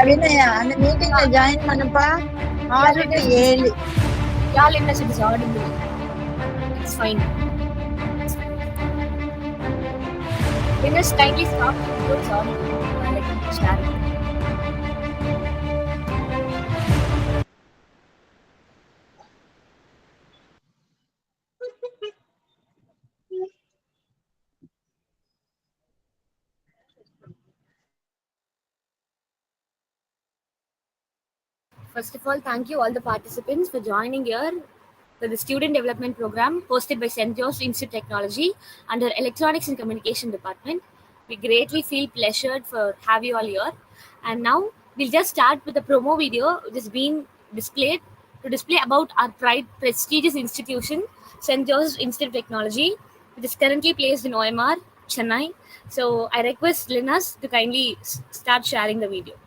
அபிநயா அந்த மீட்டிங்ல ஜாயின் பண்ணுப்பா. ஆடிட்டு ஏழு. Y'all in it is audible. It's fine. Then just kindly stop the video. It's audible. Let me share it. First of all, thank you all the participants for joining here for the Student Development Program hosted by St. Joseph's Institute of Technology under Electronics and Communication Department. We greatly feel pleasured for have you all here. And now we'll just start with the promo video which is being displayed to display about our prestigious institution, St. Joseph's Institute of Technology, which is currently placed in OMR, Chennai. So I request Linus to kindly start sharing the video.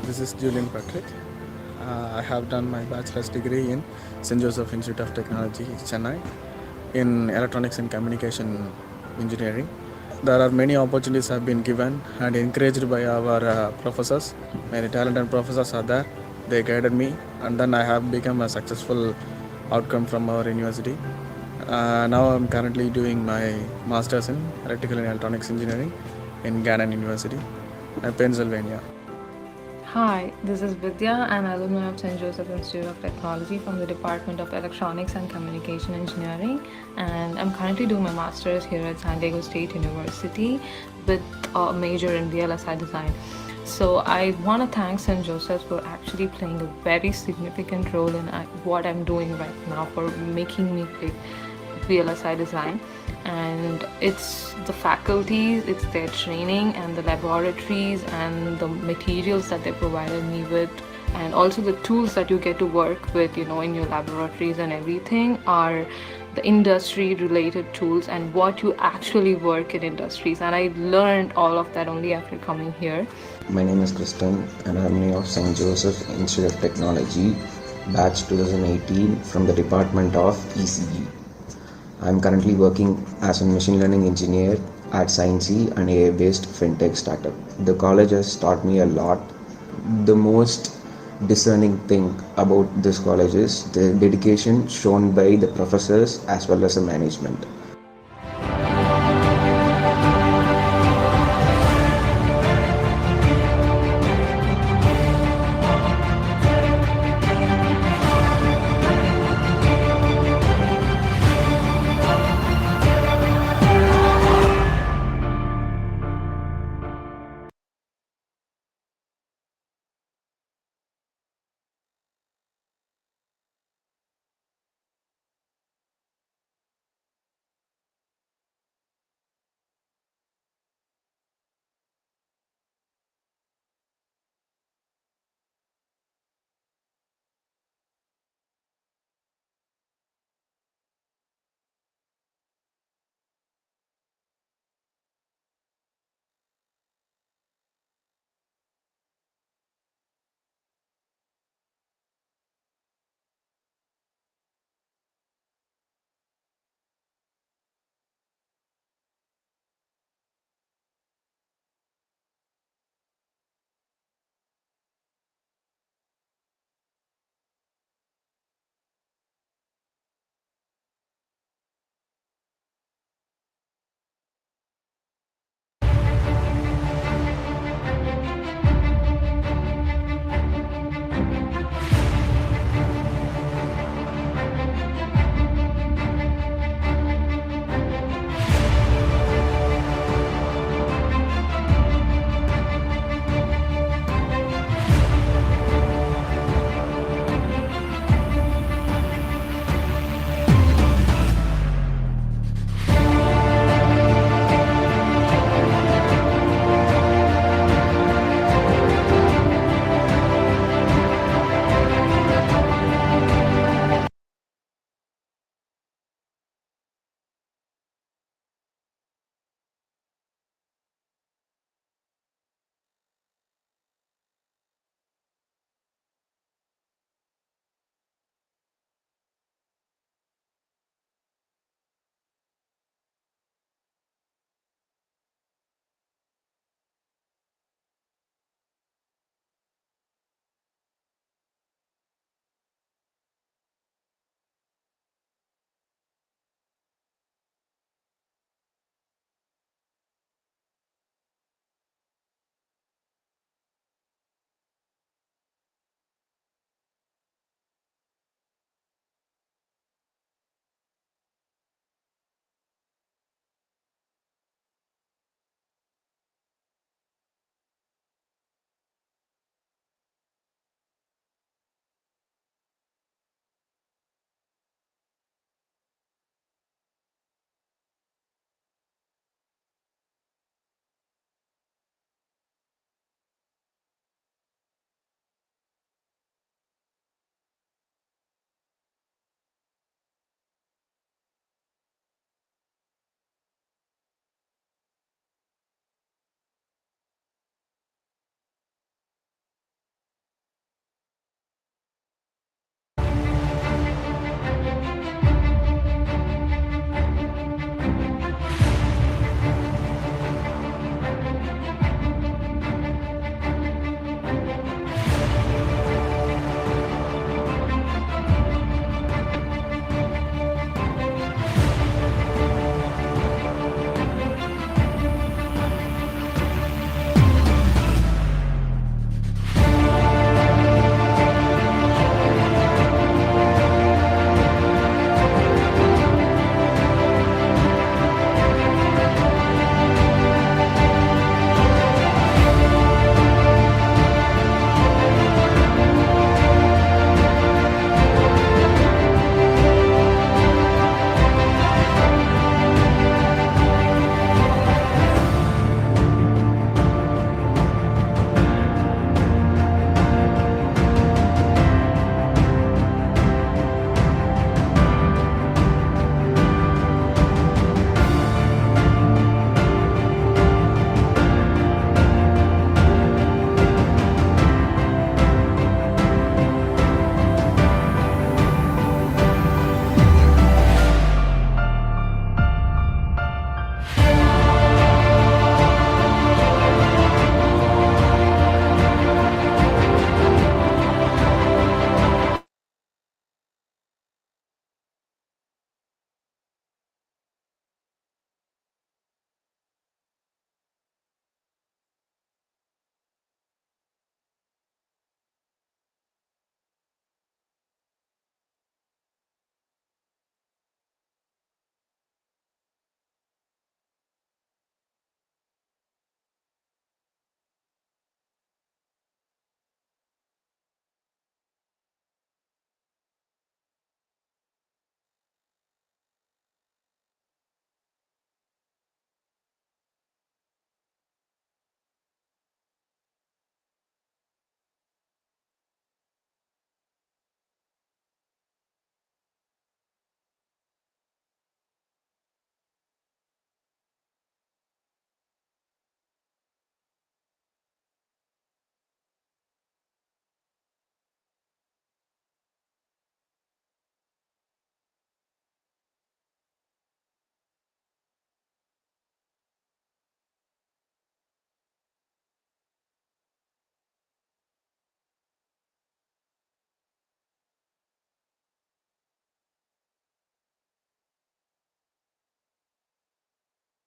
This is Julian Patrick. I have done my bachelor's degree in St. Joseph Institute of Technology, Chennai, in electronics and communication engineering. There are many opportunities have been given and encouraged by our professors. Many talented professors are there. They guided me, and then I have become a successful outcome from our university. Now I'm currently doing my master's in electrical and electronics engineering in Gannon University, Pennsylvania. Hi, this is Vidya, an alumni of St. Joseph Institute of Technology from the Department of Electronics and Communication Engineering, and I'm currently doing my master's here at San Diego State University with a major in VLSI design. So I want to thank St. Joseph's for actually playing a very significant role in what I'm doing right now, for making me pick VLSI design. And it's the faculties, it's their training and the laboratories and the materials that they provided me with, and also the tools that you get to work with, in your laboratories and everything are the industry related tools and what you actually work in industries. And I learned all of that only after coming here. My name is Kristen, an alumni of St. Joseph Institute of Technology, batch 2018 from the Department of ECE. I am currently working as a machine learning engineer at Sciencey, an AI-based fintech startup. The college has taught me a lot. The most discerning thing about this college is the dedication shown by the professors as well as the management.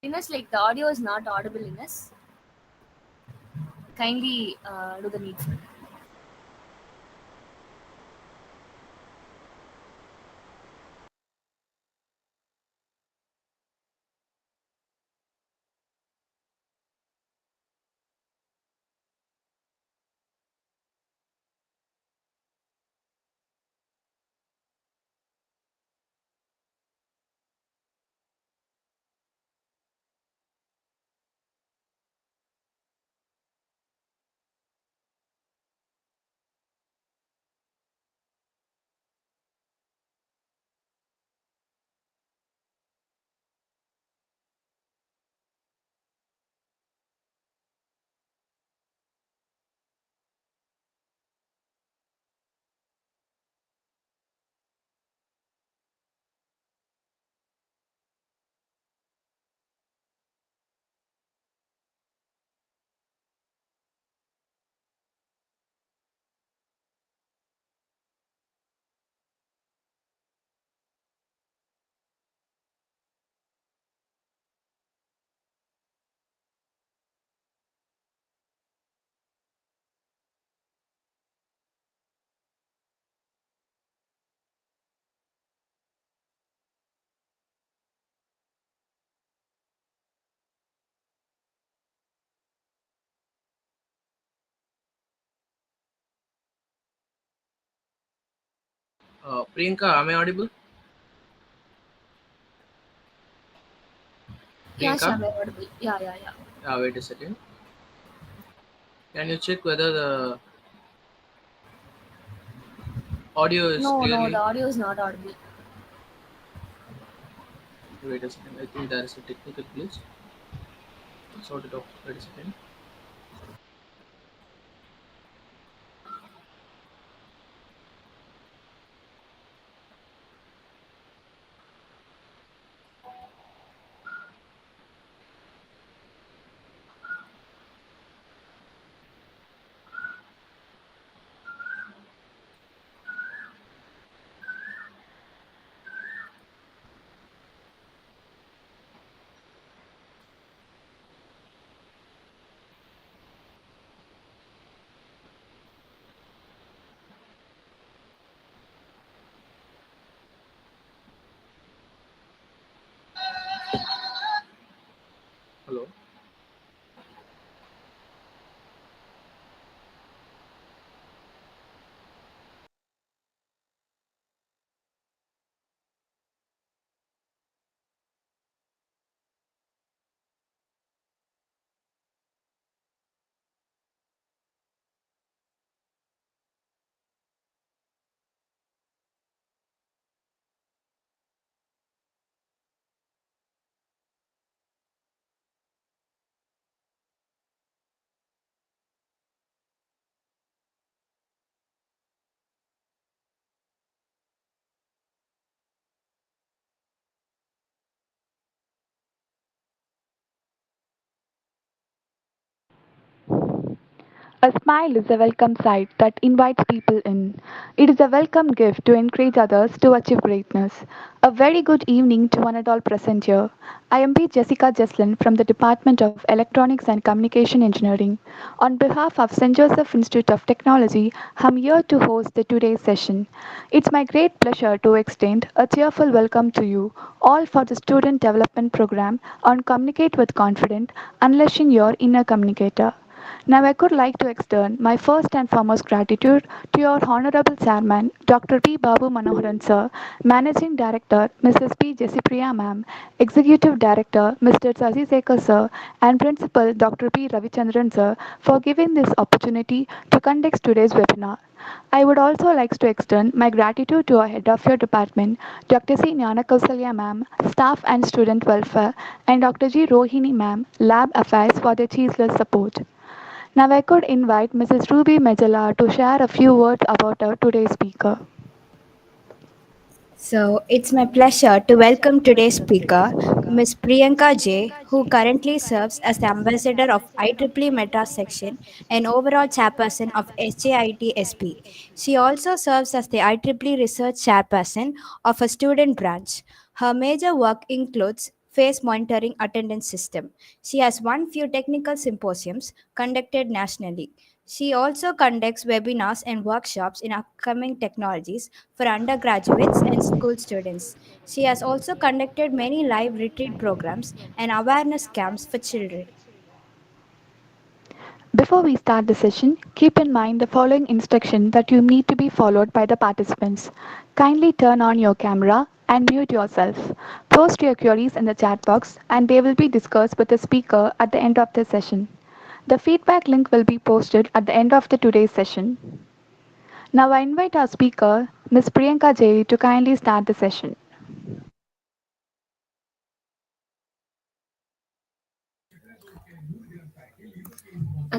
Ines, like the audio is not audible, Ines. Kindly do the needful. Priyanka, am I audible? Yeah, Priyanka? Shyam, you're audible. Yeah. Wait a second. Can you check whether the audio is No, the clearly? audio is not audible. Wait a second. I think there is a technical glitch. Sort it out. Wait a second. Hello. A smile is a welcome sight that invites people in. It is a welcome gift to encourage others to achieve greatness. A very good evening to one and all present here. I am P. Jessica Jeslin from the Department of Electronics and Communication Engineering. On behalf of St. Joseph Institute of Technology, I am here to host the today's session. It's my great pleasure to extend a cheerful welcome to you all for the Student Development Program on Communicate with Confidence, Unleashing Your Inner Communicator. Now, I could like to extend my first and foremost gratitude to your Honorable Chairman, Dr. P. Babu Manoharan Sir, Managing Director, Mrs. P. Jessipriya Ma'am, Executive Director, Mr. Sasi Sekhar Sir, and Principal Dr. P. Ravichandran Sir for giving this opportunity to conduct today's webinar. I would also like to extend my gratitude to our head of your department, Dr. C. Nyanakausalya ma'am, staff and student welfare, and Dr. G. Rohini ma'am, lab affairs for their ceaseless support. Now I could invite Mrs. Ruby Majala to share a few words about our today's speaker. So it's my pleasure to welcome today's speaker, Ms. Priyanka J, who currently serves as the ambassador of IEEE Madras section and overall chairperson of SJIT-SP. She also serves as the IEEE research chairperson of a student branch. Her major work includes face monitoring attendance system. She has won few technical symposiums conducted nationally. She also conducts webinars and workshops in upcoming technologies for undergraduates and school students. She has also conducted many live retreat programs and awareness camps for children. Before we start the session, keep in mind the following instruction that you need to be followed by the participants. Kindly turn on your camera and mute yourself. Post your queries in the chat box and they will be discussed with the speaker at the end of the session. The feedback link will be posted at the end of the today's session. Now I invite our speaker, Ms. Priyanka J, to kindly start the session.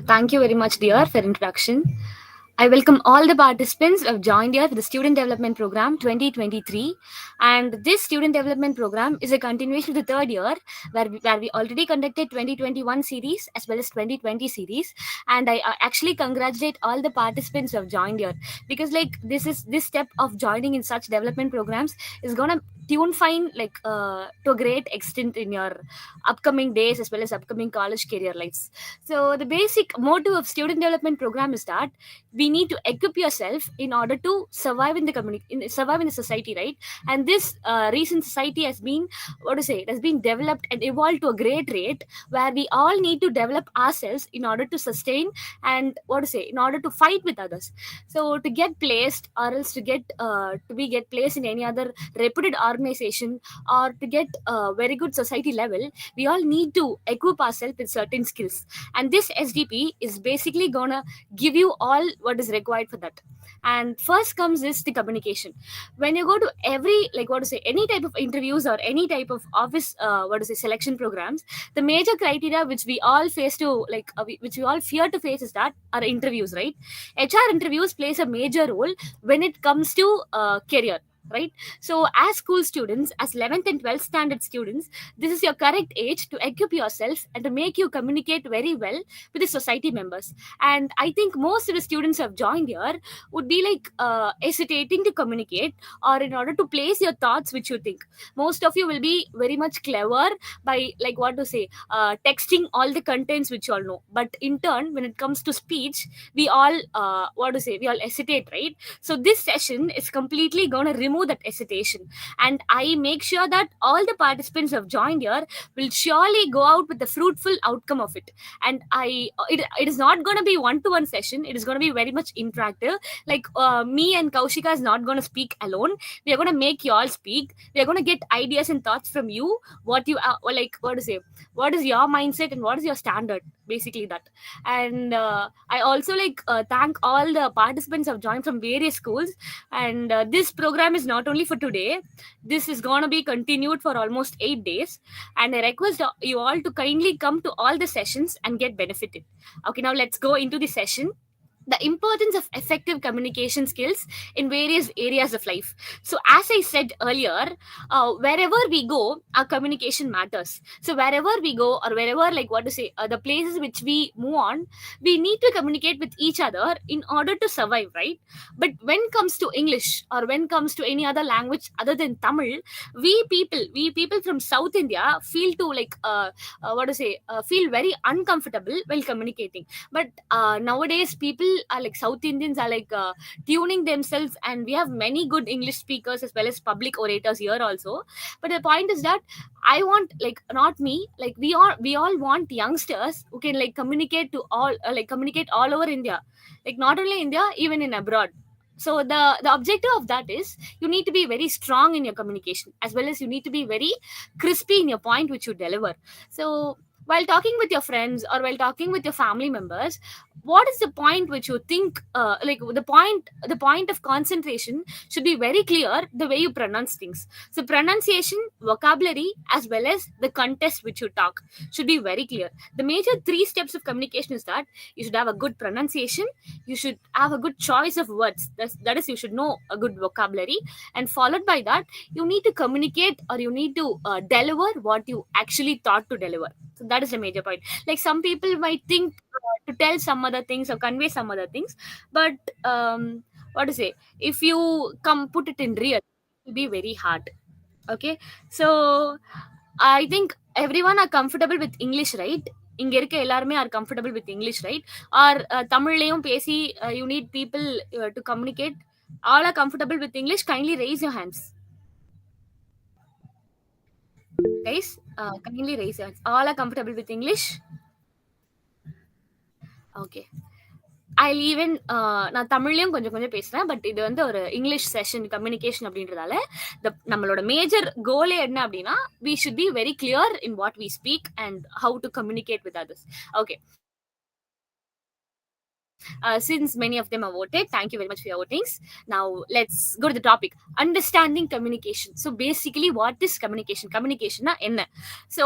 Thank you very much, dear, for introduction. I welcome all the participants who have joined here for the Student Development Program 2023. And this Student Development Program is a continuation of the third year where we already conducted 2021 series as well as 2020 series. And I actually congratulate all the participants who have joined here, because like this step of joining in such development programs is gonna tune fine to a great extent in your upcoming days as well as upcoming college career lives. So the basic motto of Student Development Program is that we need to equip yourself in order to survive in the community, survive in the society, right? And this recent society has been, it has been developed and evolved to a great rate, where we all need to develop ourselves in order to sustain and in order to fight with others. So to get placed, or else to get placed in any other reputed organization, or to get a very good society level, we all need to equip ourselves with certain skills. And this SDP is basically gonna give you all what is required for that. And first comes is the communication. When you go to every any type of interviews or any type of office selection programs, the major criteria which we all face to which we all fear to face is that are interviews, right? HR interviews plays a major role when it comes to career, right? So as school students, as 11th and 12th standard students, this is your correct age to equip yourself and to make you communicate very well with the society members. And I think most of the students who have joined here would be hesitating to communicate, or in order to place your thoughts which you think. Most of you will be very much clever by texting all the contents which you all know, but in turn when it comes to speech, we all we all hesitate, right? So this session is completely going to remove that hesitation, and I make sure that all the participants who have joined here will surely go out with the fruitful outcome of it. And it is not going to be one-to-one session. It is going to be very much interactive. Me and Kaushika is not going to speak alone. We are going to make you all speak. We are going to get ideas and thoughts from you, what you are what is your mindset and what is your standard, basically that. And I also thank all the participants who have joined from various schools. And this program is not only for today. This is going to be continued for almost 8 days, and I request you all to kindly come to all the sessions and get benefited. Okay, now let's go into the session. The importance of effective communication skills in various areas of life. So as I said earlier, wherever we go, our communication matters. So wherever we go, or wherever the places which we move on, we need to communicate with each other in order to survive, right? But when it comes to English, or when it comes to any other language other than Tamil, we people from South India feel to feel very uncomfortable while communicating. But nowadays people are South Indians are tuning themselves, and we have many good English speakers as well as public orators here also. But the point is that I want, not me, we all want youngsters who can communicate to all communicate all over India, not only India, even in abroad. So the objective of that is you need to be very strong in your communication, as well as you need to be very crispy in your point which you deliver. So while talking with your friends, or while talking with your family members, what is the point which you think the point of concentration should be very clear, the way you pronounce things. So pronunciation, vocabulary, as well as the context which you talk should be very clear. The major 3 steps of communication is that you should have a good pronunciation, you should have a good choice of words, that is you should know a good vocabulary, and followed by that you need to communicate, or you need to deliver what you actually thought to deliver. So that is the major point. Some people might think to tell some other things or convey some other things, but if you come put it in real, it will be very hard. Okay, so I think everyone are comfortable with English, right? இங்க இருக்க எல்லாருமே are comfortable with English, right? Or தமிழ்லயும் பேசி you need people to communicate. All are comfortable with English. Kindly raise your hands. Guys, kindly raise your hands. All are comfortable with English? Okay. I'll even நான் தமிழ்லயும் கொஞ்சம் கொஞ்சம் பேசுறேன், but இது வந்து ஒரு English session communication அப்படின்றதால நம்மளோட major கோலே என்ன அப்படின்னா we should be very clear in what we speak and how to communicate with others. Okay. Since many of them have voted, thank you very much for your votings. Now let's go to the topic, understanding communication. So basically, what is communication? Communication na enna? So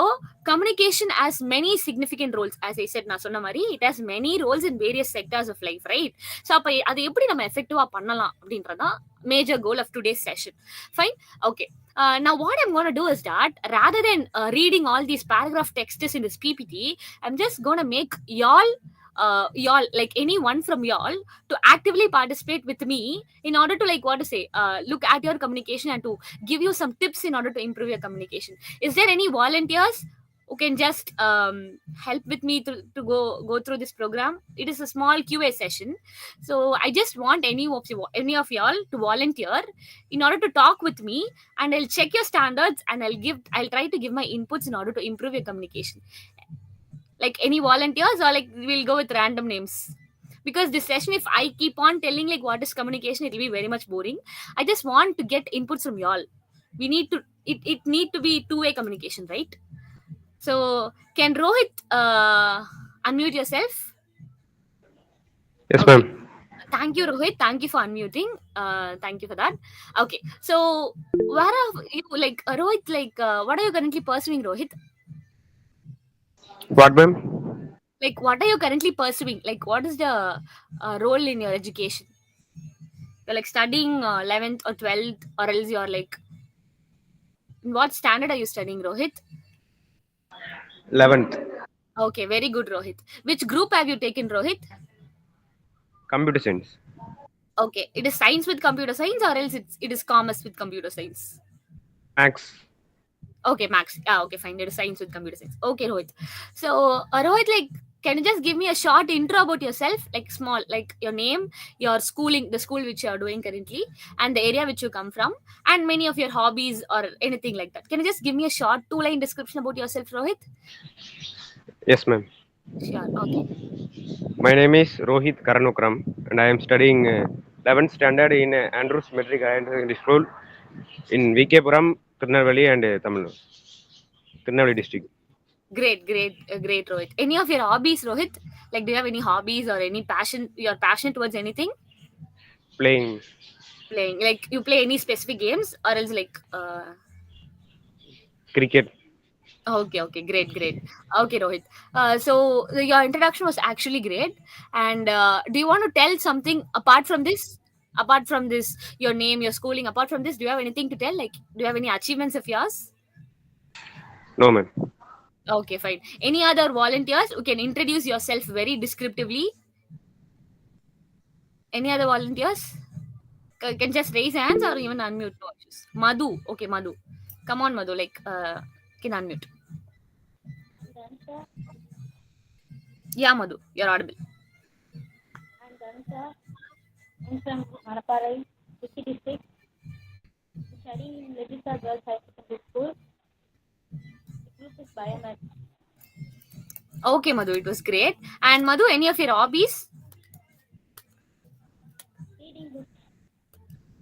communication has many significant roles. As I said, na sonna mari, it has many roles in various sectors of life, right? So appo adu eppadi nama effective-ah pannalam அப்படின்றதா major goal of today's session. Fine. Okay. Now what I'm going to do is that rather than reading all these paragraph texts in this PPT, I'm just going to make y'all like anyone from y'all to actively participate with me in order to like what to say look at your communication and to give you some tips in order to improve your communication. Is there any volunteers who can just help with me to go through this program? It is a small QA session, so I just want any of y'all to volunteer in order to talk with me, and I'll check your standards and I'll try to give my inputs in order to improve your communication. Like any volunteers, or like we'll go with random names? Because this session, if I keep on telling like what is communication, it will be very much boring. I just want to get inputs from y'all. We need to it need to be two-way communication, right? So can Rohit unmute yourself? Yes, Okay. ma'am. Thank you, Rohit. Thank you for unmuting. Thank you for that. Okay, so where are you, like Rohit, like what are you currently pursuing, Rohit? What, ma'am? Like what are you currently pursuing? Like what is the role in your education? You're like studying 11th or 12th, or else you're like, in what standard are you studying, Rohit? 11th. Okay, very good, Rohit. Which group have you taken, Rohit? Computer science. Okay, it is science with computer science, or else it is commerce with computer science? Max. Okay, Max. Okay, fine. It is science with computer science. Okay, Rohit. So, Rohit, like, can you just give me a short intro about yourself? Like, small, like your name, your schooling, the school which you are doing currently, and the area which you come from, and many of your hobbies or anything like that. Can you just give me a short 2-line description about yourself, Rohit? Yes, ma'am. Sure. Okay. My name is Rohit Karanukram, and I am studying 11th standard in Andrews Metric Higher Secondary School in VK Puram, Tirunelveli and Tamil Nadu. Tirunelveli district. Great, Rohit. Any of your hobbies, Rohit? Like, do you have any hobbies or any passion? You're passionate towards anything? Playing Playing, like you play any specific games, or else like cricket. Okay, great. Okay, Rohit. So your introduction was actually great. And do you want to tell something apart from this? Apart from this, your name, your schooling, apart from this, do you have anything to tell? Like, do you have any achievements of yours? No, ma'am. Okay, fine. Any other volunteers who can introduce yourself very descriptively? Any other volunteers? Can just raise hands or even unmute. No issues. Madhu. Okay, Madhu. Come on, Madhu. Like, can unmute. Yeah, Madhu. You're audible. I'm Dansha. I'm from Manaparai, Kuchi district. I'm studying in Legisa Girls High Secondary School. The group is biomath. Okay, Madhu. It was great. And Madhu, any of your hobbies? Reading books.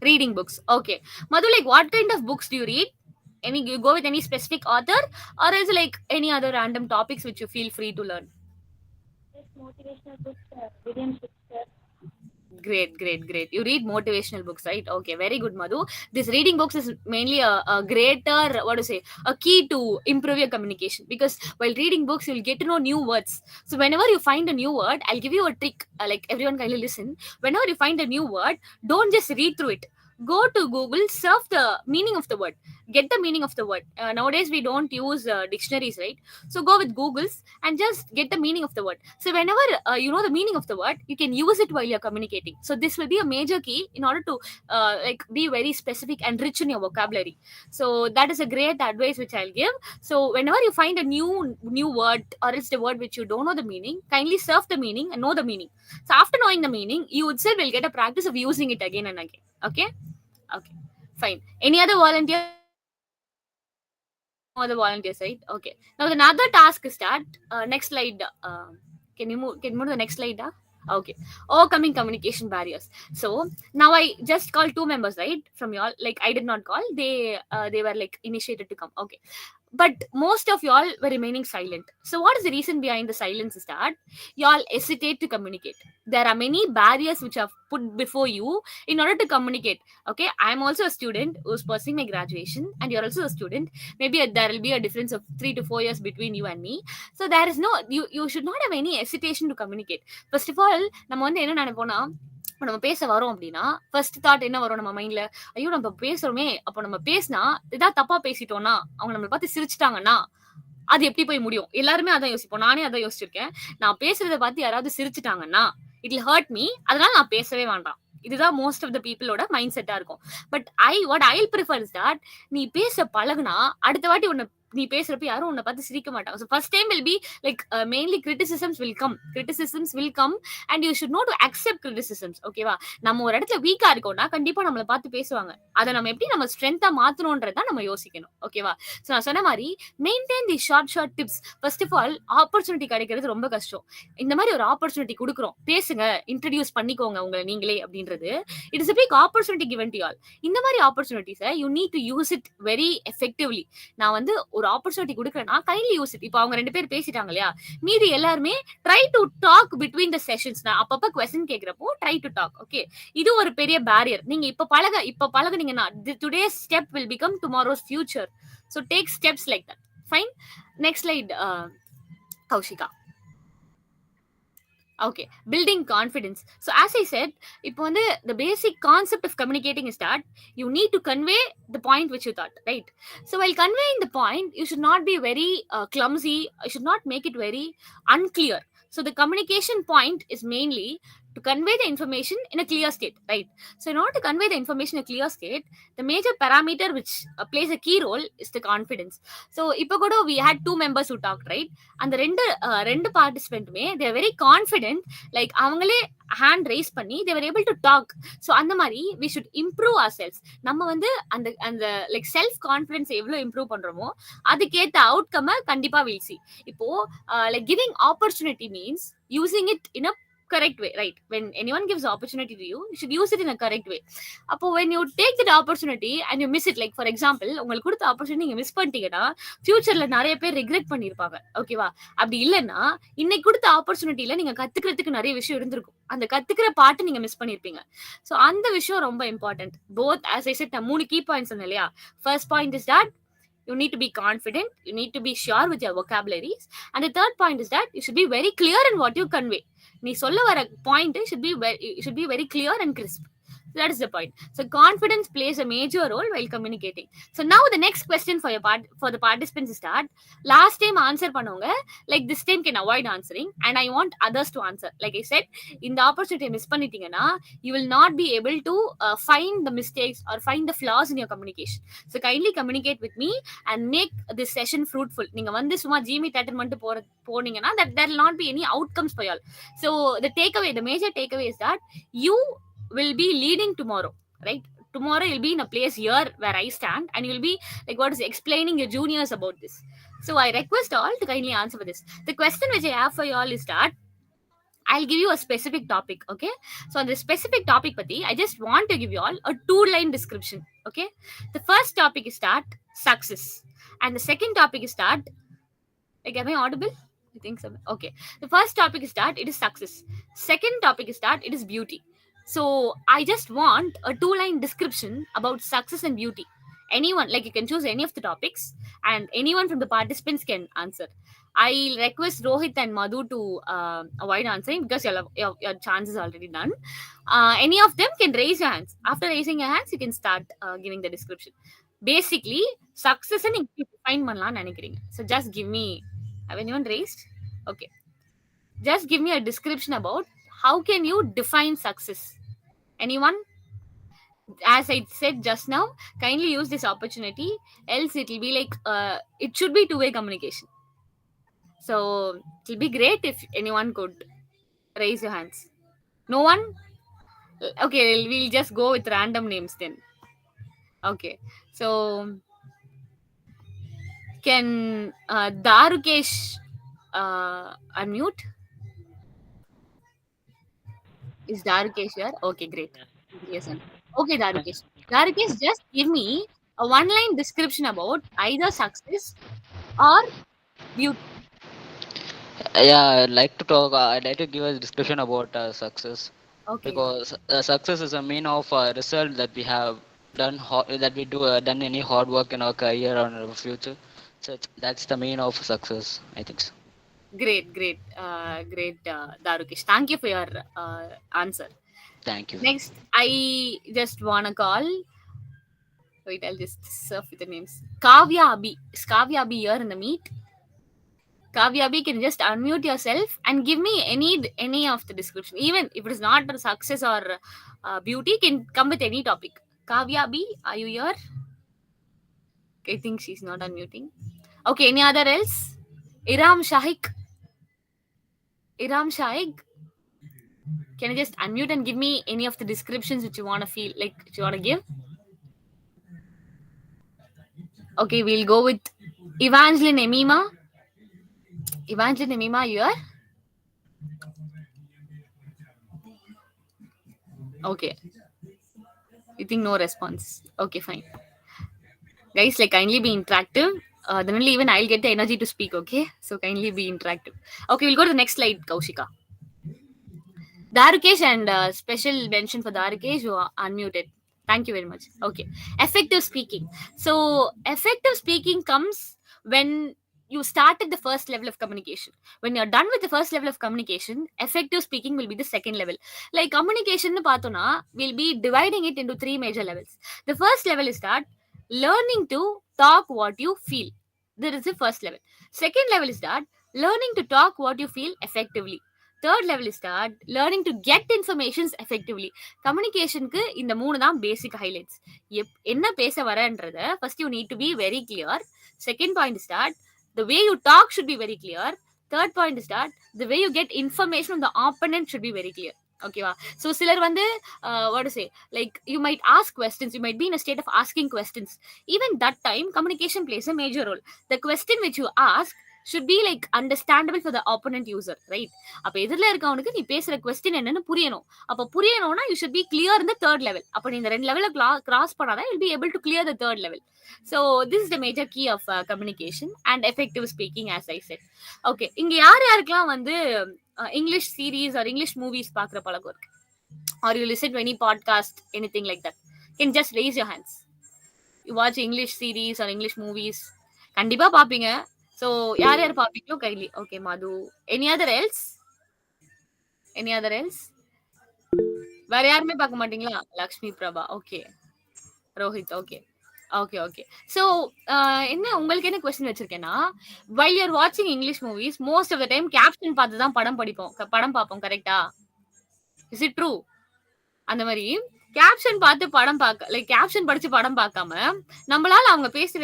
Reading books. Okay. Madhu, like what kind of books do you read? You go with any specific author, or is it like any other random topics which you feel free to learn? Just motivational books, William Shakespeare. Great. You read motivational books, right? Okay, very good, Madhu. This reading books is mainly a greater, a key to improve your communication. Because while reading books, you'll get to know new words. So whenever you find a new word, I'll give you a trick. Like everyone kindly listen. Whenever you find a new word, don't just read through it. Go to Google, search the meaning of the word. get the meaning of the word. Nowadays we don't use dictionaries, right? So go with Google's and just get the meaning of the word. So whenever you know the meaning of the word, you can use it while you're communicating. So this will be a major key in order to like be very specific and rich in your vocabulary. So that is a great advice which I'll give. So whenever you find a new word, or it's the word which you don't know the meaning, kindly surf the meaning and know the meaning. So after knowing the meaning, you itself will get a practice of using it again and again. Okay, fine. Any other volunteer? No other volunteers, right? Okay. Now another task is that next slide. Can you move to the next slide? Okay. Overcoming communication barriers. So now I just called 2 members, right? From y'all. Like I did not call. They were like initiated to come. Okay. But most of y'all were remaining silent. So what is the reason behind the silence is that y'all hesitate to communicate. There are many barriers which are put before you in order to communicate. Okay, I'm also a student who's pursuing my graduation, and you're also a student. Maybe there will be a difference of 3 to 4 years between you and me. So there is no, you should not have any hesitation to communicate. First of all, நம்ம வந்து என்ன நினைப்போம்னா, நம்ம பேச வரோம் அப்படின்னா first thought என்ன வரும் நம்ம மைண்ட்ல, ஐயோ நம்ம பேசுறோமே, அப்போ நம்ம பேசினா ஏதாவது தப்பா பேசிட்டோம்னா, அவங்க நம்மளை பார்த்து சிரிச்சிட்டாங்கன்னா அது எப்படி போய் முடியும்? எல்லாருமே அதான் யோசிப்போம். நானே அதான் யோசிச்சிருக்கேன். நான் பேசுறத பார்த்து யாராவது சிரிச்சிட்டாங்கன்னா இட் வில் ஹர்ட் மீ, அதனால நான் பேசவே வேண்டாம். இதுதான் மோஸ்ட் ஆஃப் த பீப்புளோட மைண்ட் செட்டா இருக்கும். But what I prefer is that நீ பேச பழகுனா அடுத்த வாட்டி உன்னை நீ பேசுறப்ப யாரும் உன்னை பார்த்து சிரிக்க மாட்டாங்க. So first time will be like mainly criticisms will come and you should know to accept criticisms. ஓகேவா? நம்ம ஒரு இடத்துல வீக்கா இருக்கோம்னா கண்டிப்பா நம்மளை பார்த்து பேசுவாங்க. அதை நம்ம எப்படி நம்ம ஸ்ட்ரென்த்தா மாத்தணும்ன்றதான் நம்ம யோசிக்கணும். ஓகேவா? ஸோ நான் சொன்ன மாதிரி maintain the short tips. First of all opportunity கிடைக்கிறது ரொம்ப கஷ்டம். இந்த மாதிரி ஒரு ஆப்பர்ச்சுனிட்டி கொடுக்குறோம், பேசுங்க, இன்ட்ரடியூஸ் பண்ணிக்கோங்க உங்களை நீங்களே அப்படின்றது. It is a big opportunity given to you all. இந்த மாதிரி ஆப்பர்ச்சுனிட்டிஸை you need to use it very effectively. நான் வந்து ஒரு ஆப்பர்ச்சுனிட்டி கொடுக்குறேன்னா கைண்ட்லி யூஸ் இட். இப்போ அவங்க 2 பேர் பேசிட்டாங்க இல்லையா, மீதி எல்லாருமே try to talk between the sessions. நான் அப்பப்ப क्वेश्चन கேக்குறப்போ ட்ரை டு டாக். ஓகே, இது ஒரு பெரிய பேரியர். நீங்க இப்ப பழகுனீங்கன்னா today's step will become tomorrow's future. So take steps like that. Fine. Next slide Kaushika. Okay, building confidence. So as I said, இப்போ வந்து the basic concept of communicating is that you need to convey the point which you thought, right? So while conveying the point, you should not be very clumsy. You should not make it very unclear. So the communication point is mainly to convey the information in a clear state, right? So in order to convey the information in a clear state, the major parameter which plays a key role is the confidence. So ipo kuda we had 2 members who talked, right? And the rendu participant me, they are very confident, like avangale hand raise panni they were able to talk. So அந்த மாதிரி we should improve ourselves. நம்ம வந்து அந்த like self confidence எவ்வளவு improve பண்றோமோ அதுக்கேத்த outcome கண்டிப்பா we'll see. இப்போ like giving opportunity means using it in a correct way, right? When anyone gives opportunity to you, you should use it in a correct way. Appo when you take that opportunity and you miss it, like for example உங்களுக்கு கொடுத்த opportunity நீங்க miss பண்ணிட்டீங்கன்னா ஃபியூச்சர்ல நிறைய பேர் regret பண்ணிருப்பாங்க. ஓகேவா? அப்படி இல்லைன்னா இன்னைக்கு கொடுத்த ஆப்பர்ச்சுனிட்டில நீங்க கத்துக்கிறதுக்கு நிறைய விஷயம் இருந்திருக்கும். அந்த கத்துக்கிற பாட்டு நீங்க மிஸ் பண்ணிருப்பீங்க. ஸோ அந்த விஷயம் ரொம்ப important. Both as I said, நான் 3 key points சொன்னேன் இல்லையா. First point is that you need to be confident, you need to be sure with your vocabularies, and the third point is that you should be very clear in what you convey. நீ சொல்ல வர point should be very clear and crisp. So that is the point. So confidence plays a major role while communicating. So now the next question for the participants is that last time answer பண்ணவங்க like this time can avoid answering and I want others to answer. Like I said, இந்த opportunity miss பண்ணிட்டீங்கன்னா you will not be able to find the mistakes or find the flaws in your communication. So kindly communicate with me and make this session fruitful. நீங்க வந்து சும்மா Jimmy theatre மட்டும் போனீங்கன்னா that there will not be any outcomes for you all. So the major takeaway is that you will be leading tomorrow, right? Tomorrow you'll be in a place here where I stand and you'll be like explaining your juniors about this. So I request all to kindly answer for this. The question which I have for you all is that I'll give you a specific topic, okay? So on the specific topic pati, I just want to give you all a 2-line description, okay? The first topic is that success, and the second topic is that, like, am I audible? I think so. Okay. The first topic is that it is success. Second topic is that it is beauty. So I just want a 2-line description about success and beauty. Anyone, like you can choose any of the topics and anyone from the participants can answer. I'll request Rohit and Madhu to avoid answering because your chance is already done. Any of them can raise your hands. After raising your hands, you can start giving the description. basically success and define பண்ணலாம்னு நினைக்கிறீங்க? So just give me, have anyone raised? Okay, just give me a description about how can you define success. Anyone? As I said just now, kindly use this opportunity, else it will be like it should be two-way communication. So it will be great if anyone could raise your hands. No one? Okay, we'll just go with random names then. Okay, so can Darukesh unmute? Is Darukesh here? Okay, great. Yes, sir. Okay, Darukesh. Darukesh, just give me a one-line description about either success or beauty. Yeah, I'd like to talk. I'd like to give a description about success, Okay. because success is a mean of result that we have done, that we do done any hard work in our career or in our future. So that's the mean of success, I think so. Great, Darukesh. Thank you for your answer. Thank you. Next, I just wanna call. Wait, I'll just surf with the names. Kavya Abhi. Is Kavya Abhi here in the meet? Kavya Abhi, can just unmute yourself and give me any of the description. Even if it is not a success or beauty, can come with any topic. Kavya Abhi, are you here? I think she's not unmuting. Okay, any other else? Iram Shahik. Can you just unmute and give me any of the descriptions which you want to feel like you want to give? Okay, we'll go with Evangeline Emima. Evangeline Emima, you are? Okay. You think no response? Okay, fine. Guys, like kindly be interactive. Then only even I'll get the energy to speak, okay? So kindly be interactive. Okay, we'll go to the next slide, Kaushika. Darukesh, and special mention for Darukesh, you are unmuted. Thank you very much. Okay. Effective speaking. So effective speaking comes when you started the first level of communication. When you're done with the first level of communication, effective speaking will be the second level. Like communication, we'll be dividing it into 3 major levels. The first level is that learning to talk what you feel. That is the first level. Second level is that learning to talk what you feel effectively. Third level is that learning to get informations effectively. Communicationக்கு இந்த மூணு தான் basic highlights. என்ன பேச வரன்றத first you need to be very clear. Second point is that the way you talk should be very clear. Third point is that the way you get information from the opponent should be very clear. Okay, so சிலர் வந்து what to say, like you might ask questions, you might be in a state of asking questions. Even that time communication plays a major role. The question which you ask should be like understandable for the opponent user, right? அப்ப எதிரில இருக்கவனுக்கு நீ பேசுற question என்னன்னு புரியணும். அப்ப புரியணும்னா you should be clear in the third level. அப்ப நீ இந்த ரெண்டு லெவல கிராஸ் பண்ணாதான் you'll be able to clear the third level. So this is the major key of communication and effective speaking, as I said. Okay, இங்க யாருக்கெல்லாம் வந்து English series or English movies பார்க்குற பழக்கம் இருக்கு? Or you listen to any podcast, anything like that? Can just raise your hands. You watch English series or English movies? கண்டிப்பா பாப்பீங்க. So யார் பாப்பீங்களோ கைலி. Okay, Madhu. Any other else? வேற யாருமே பார்க்க மாட்டீங்களா? Lakshmi Prabha. Okay. Rohit. Okay. So என்ன உங்களுக்கு என்ன question வச்சிருக்கேன்னா, while you're watching English movies, most of the time caption பார்த்து தான் படம் பார்ப்போம், கரெக்டா? Is it true? அந்த மாதிரி கேப்ஷன் பார்த்து படம் லைக் கேப்ஷன் படிச்சு படம் பார்க்காம நம்மளால அவங்க பேசுற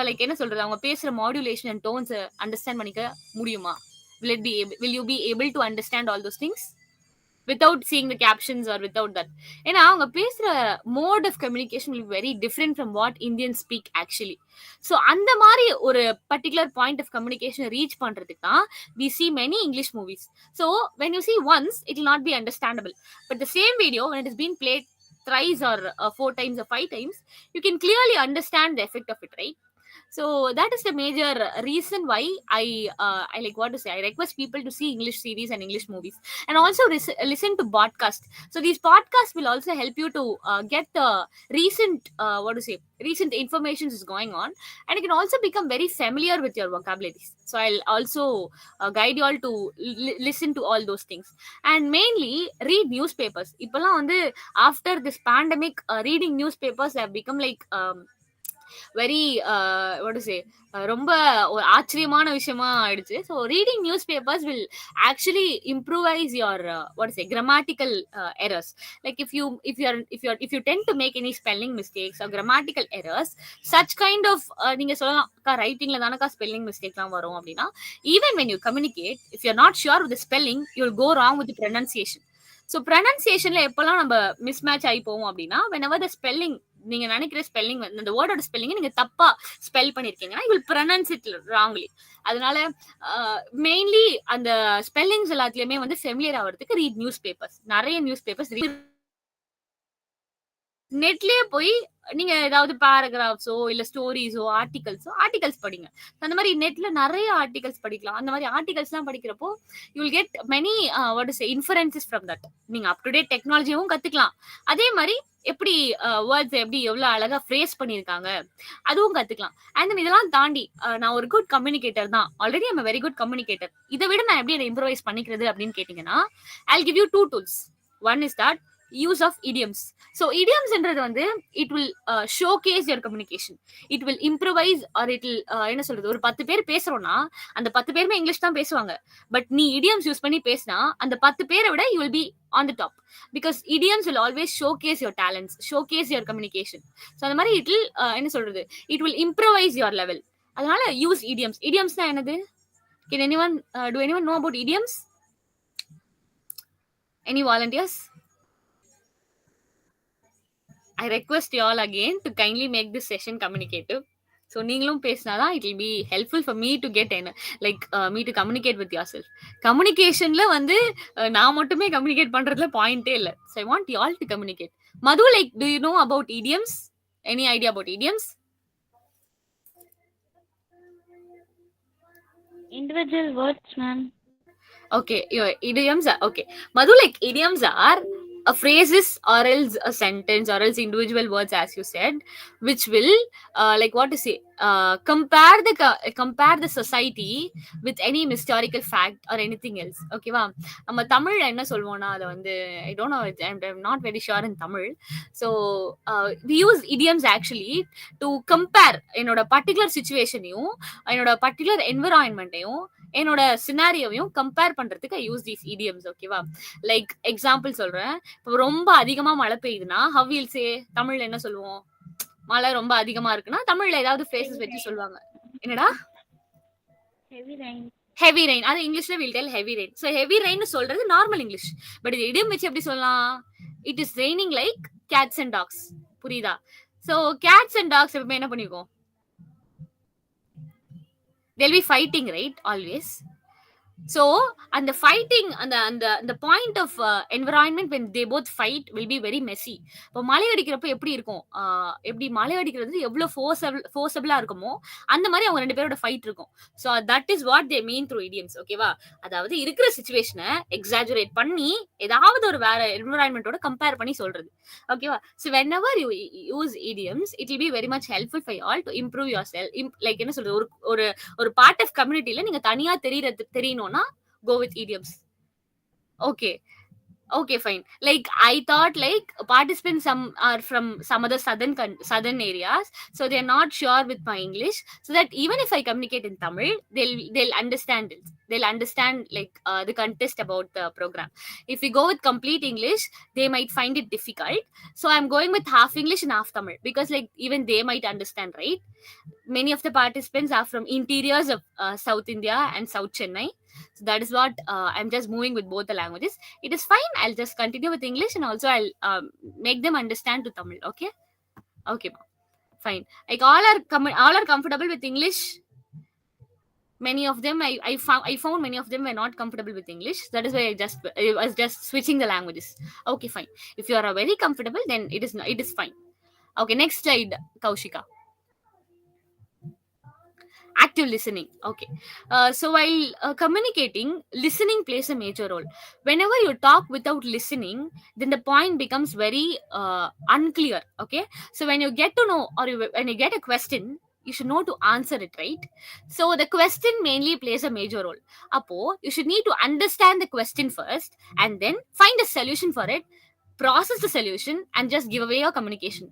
லைக் என்ன சொல்றது, அவங்க பேசுற மாடுலேஷன் அண்ட் டோன்ஸ் அண்டர்ஸ்டாண்ட் பண்ணிக்க முடியுமா? will you be able to understand all those things without seeing the captions or without that? ஏன்னா அவங்க பேசுற mode of communication will be very different from what Indians speak actually. So அந்த மாதிரி ஒரு particular point of communication reach பண்றதுக்கு தான் we see many English movies. So when you see once, it will not be understandable. But the same video, when it has been played thrice or 4 times or 5 times, you can clearly understand the effect of it, right? So that is the major reason why I like what to say, I request people to see English series and English movies, and also listen to podcasts. So these podcasts will also help you to get the recent information is going on, and you can also become very familiar with your vocabularies. So I'll also guide you all to listen to all those things, and mainly read newspapers. Ipolam vandu after this pandemic, reading newspapers have become like very what to say ரொம்ப ஒரு ஆச்சரியமான விஷயமா ஆயிடுச்சு. So reading news papers will actually improvise your what say grammatical errors. Like if you tend to make any spelling mistakes or grammatical errors, such kind of நீங்க சொல்லலாம் அக்கா ரைட்டிங்ல தானக்கா spelling மிஸ்டேக்லாம் வரும் அப்படின்னா, even when you communicate, if you're not sure with the spelling, you'll go wrong with the pronunciation. So ப்ரொனன்சியேஷன்ல எப்பெல்லாம் நம்ம mismatch ஆகி போவோம் அப்படின்னா, whenever the spelling நீங்க நினைக்கிற ஸ்பெல்லிங் அந்த வேர்டோட ஸ்பெல்லிங் நீங்க தப்பா ஸ்பெல் பண்ணிருக்கீங்கன்னா, you will pronounce it wrongly. அதனால மெயின்லி அந்த ஸ்பெல்லிங்ஸ் எல்லாத்துலயுமே வந்து ஃபெமிலியர் ஆகிறதுக்கு ரீட் நியூஸ் பேப்பர்ஸ். நிறைய நியூஸ் பேப்பர்ஸ் நெட்லயே போய் நீங்க ஏதாவது பேராகிராஃப்ஸோ இல்ல ஸ்டோரிஸோ ஆர்டிகல்ஸ் படிங்க. அந்த மாதிரி நெட்ல நிறைய ஆர்டிகல்ஸ் படிக்கலாம். அந்த மாதிரி ஆர்டிகல்ஸ் எல்லாம் படிக்கிறப்போ you will get many what is inferences from that. நீங்க அப் டு டேட் டெக்னாலஜியும் கத்துக்கலாம். அதே மாதிரி எப்படி வேர்ட்ஸ் எப்படி எவ்வளவு அழகா ஃப்ரேஸ் பண்ணிருக்காங்க அதுவும் கத்துக்கலாம். அண்ட் இதெல்லாம் தாண்டி நான் ஒரு குட் கம்யூனிகேட்டர் தான், already I'm very good communicator. இதை விட நான் எப்படி அதை இம்ப்ரூவைஸ் பண்ணிக்கிறது அப்படின்னு கேட்டீங்கன்னா, I'll give you 2 tools. One is that use of idioms. So idioms என்றது வந்து it will showcase your communication. It will improvise or it will என்ன சொல்றது, ஒரு 10 பேர் பேசுறோம்னா அந்த 10 பேருமே இங்கிலீஷ் தான் பேசுவாங்க. பட் நீ idioms யூஸ் பண்ணி பேசினா அந்த 10 பேரை விட you will be on the top, because idioms will always showcase your talents, showcase your communication. So அந்த மாதிரி it will என்ன சொல்றது, it will improvise your level. அதனால use idioms. Idioms னா என்னது? Can anyone do anyone know about idioms? Any volunteers? I request you all again to kindly make this session communicative. So நீங்களும் பேசினாதான் it will be helpful for me to get me to communicate with yourself. கம்யூனிகேஷன்ல வந்து நான் மட்டுமே communicate பண்றதுல பாயிண்டே இல்ல. So I want you all to communicate. Madhu, do you know about idioms? Any idea about idioms? Individual words, ma'am. Okay, your idioms are okay. Madhu, idioms are a phrases or else a sentence or else individual words, as you said, which will what to say, compare the society with any historical fact or anything else. Okay va, நம்ம தமிழ்ல என்ன சொல்வோம்னா அத வந்து I don't know, I'm not very sure in Tamil. So we use idioms actually to compare என்னோட particular situationையும் என்னோட particular environmentையும் என்னோட சினாரியோவையும் compare பண்றதுக்கு ஐ use these idioms. ஓகேவா? லைக் எக்ஸாம்பிள் சொல்றேன். இப்போ ரொம்ப அதிகமா மழை பெய்யுதுன்னா how we'll say, தமிழ்ல என்ன சொல்லுவோம்? மழை ரொம்ப அதிகமா இருக்குன்னா தமிழ்ல ஏதாவது phrases வச்சு சொல்லுவாங்க. என்னடா? Heavy rain. Heavy rain. அது இங்கிலீஷ்ல we'll tell heavy rain. So heavy rain சொல்றது நார்மல் இங்கிலீஷ். பட் இது idiom வச்சு எப்படி சொல்லலாம்? It is raining like cats and dogs. புரியுதா? So cats and dogs எப்பவுமே என்ன பண்ணிருக்கோம்? They'll be fighting, right? Always. So and the fighting and the point of environment when they both fight will be very messy. இப்போ மழை அடிக்கிறப்ப எப்படி இருக்கும், எப்படி மழை அடிக்கிறது எவ்வளவு ஃபோர்ஸபிளா இருக்குமோ அந்த மாதிரி அவங்க ரெண்டு பேரோட ஃபைட் இருக்கும். So that is what they mean through idioms. ஓகேவா? அதாவது இருக்கிற சிச்சுவேஷனை எக்ஸாஜுரேட் பண்ணி ஏதாவது ஒரு வேற என்விரான்மெண்டோட கம்பேர் பண்ணி சொல்றது. ஓகேவா? So whenever you use idioms, it will be very much helpful for you all to improve yourself. Like என்ன சொல்றது, ஒரு பார்ட் ஆஃப் கம்யூனிட்டில நீங்க தனியா தெரியணும்னா go with idioms. Okay, fine. Like I thought participants some are from some other southern areas, so they are not sure with my English, so that even if I communicate in Tamil, they'll understand it. They'll understand the context about the program. If we go with complete English, they might find it difficult. So I'm going with half English and half Tamil, because even they might understand, right? Many of the participants are from interiors of South India and South Chennai. So that is what I'm just moving with both the languages. It is fine. I'll just continue with English and also I'll make them understand to Tamil. Okay, fine. Like all are comfortable with English. Many of them I found many of them were not comfortable with English. That is why I was just switching the languages. Okay, fine. If you are very comfortable, then it is fine. Okay, next slide, Kaushika. Active listening. Okay. So while communicating, listening plays a major role. Whenever you talk without listening, then the point becomes very unclear. Okay. So when you get to know, or when you get a question, you should know to answer it, right? So the question mainly plays a major role. Apo, you should need to understand the question first and then find a solution for it process the solution and just give away your communication.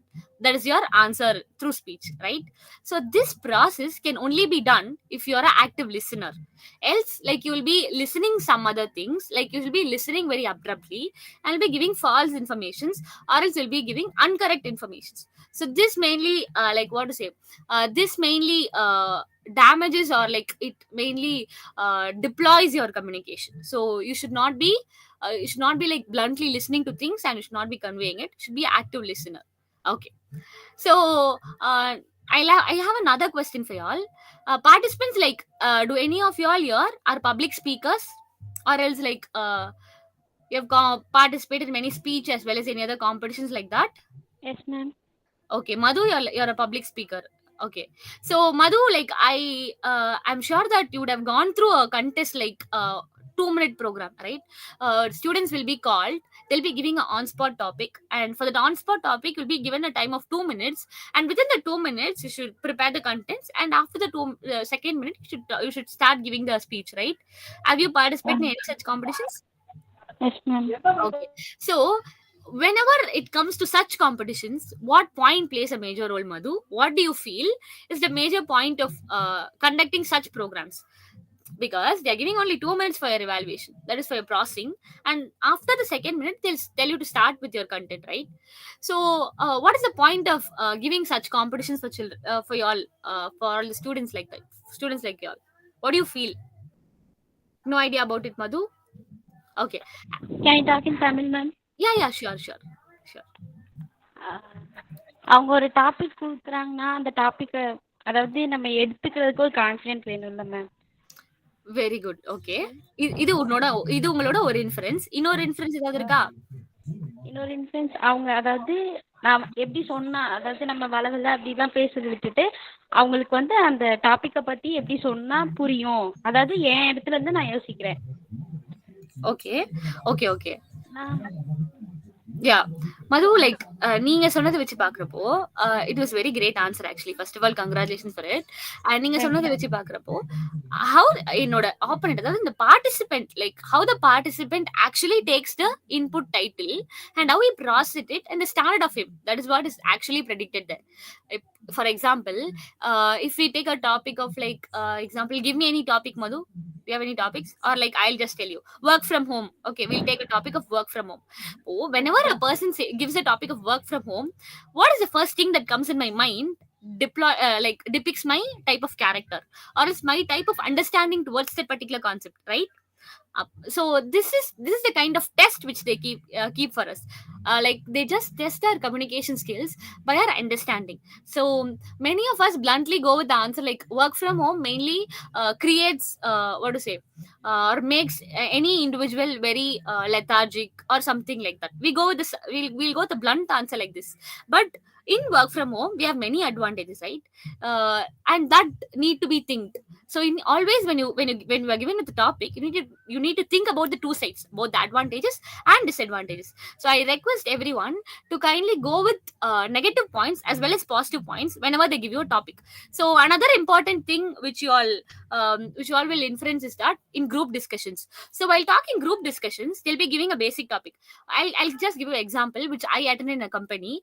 That is your answer through speech, right? So this process can only be done if you are an active listener. Else, like, you will be listening some other things, like you will be listening very abruptly and will be giving false informations, or else you'll be giving incorrect informations. So this mainly this mainly damages, or like it mainly deploys your communication. So you should not be like bluntly listening to things, and you should not be conveying it. You should be an active listener. Okay. So I have another question for y'all. Participants, like, do any of y'all here are public speakers, or else like you have participated in many speech as well as any other competitions like that? Yes, ma'am. Okay, Madhu, you're a public speaker. Okay, so Madhu, like, I'm sure that you would have gone through a contest like 2-minute program, right? Students will be called, they'll be giving an on-spot topic, and for the on-spot topic you'll be given a time of 2 minutes, and within the 2 minutes you should prepare the contents, and after the second minute you should start giving the speech, right? Have you participated in any such competitions? Yes, ma'am. Okay, so whenever it comes to such competitions, what point plays a major role, Madhu? What do you feel is the major point of conducting such programs? Because they're giving only 2 minutes for your evaluation, that is for your processing, and after the second minute they'll tell you to start with your content, right? So what is the point of giving such competitions for children, for y'all, for all the students like that, students like y'all? What do you feel? No idea about it, Madhu? Okay. Can I talk in Tamil, ma'am? Yeah, sure. அவங்க ஒரு topic கொடுக்குறாங்கன்னா அந்த டாப்பிக்கை அதாவது நம்ம எடுத்துக்கிறதுக்கு ஒரு confident வேணும்ல ma'am. Very good. Okay, இது உங்களோட ஒரு இன்ஃபரன்ஸ். இன்னொரு இன்ஃபரன்ஸ் ஏதாவது இருக்கா? இன்னொரு இன்ஃபரன்ஸ், அவங்க அதாவது நான் எப்படி சொன்னா, அதாவது நம்ம வளவல அப்படிலாம் பேசுறது விட்டுட்டு அவங்களுக்கு வந்து அந்த டாப்பிக்கை பற்றி எப்படி சொன்னா புரியும், அதாவது என் இடத்துல இருந்து நான் யோசிக்கிறேன். ஓகே. Yeah, Madhu, like, நீங்க சொன்னதை வச்சு பாக்குறப்போ it was very great answer actually. First of all, congratulations for it. And நீங்க சொன்னதை வச்சு பாக்குறப்போ how என்னோட opponent, அதாவது இந்த participant, like how the participant actually takes the input title and how he processes it and the standard of him, that is what is actually predicted there. For example, if we take a topic of like example, give me any topic, Madhu. Do you have any topics? Or like I'll just tell you work from home. Okay, we'll take a topic of work from home. Whenever a person gives a topic of work from home, what is the first thing that comes in my mind? Depicts my type of character, or is my type of understanding towards that particular concept, right? So this is the kind of test which they keep for us. Like, they just test our communication skills by our understanding. So many of us bluntly go with the answer like work from home mainly creates or makes any individual very lethargic or something like that. We go with this, we'll go with the blunt answer like this. But in work from home we have many advantages, right? And that need to be think. So in always when you are given with the topic, you need to think about the two sides, both the advantages and disadvantages. So I request everyone to kindly go with negative points as well as positive points whenever they give you a topic. So another important thing which you all will inference is that in group discussions, so while talking group discussions, they'll be giving a basic topic. I'll just give you an example which I attended in a company.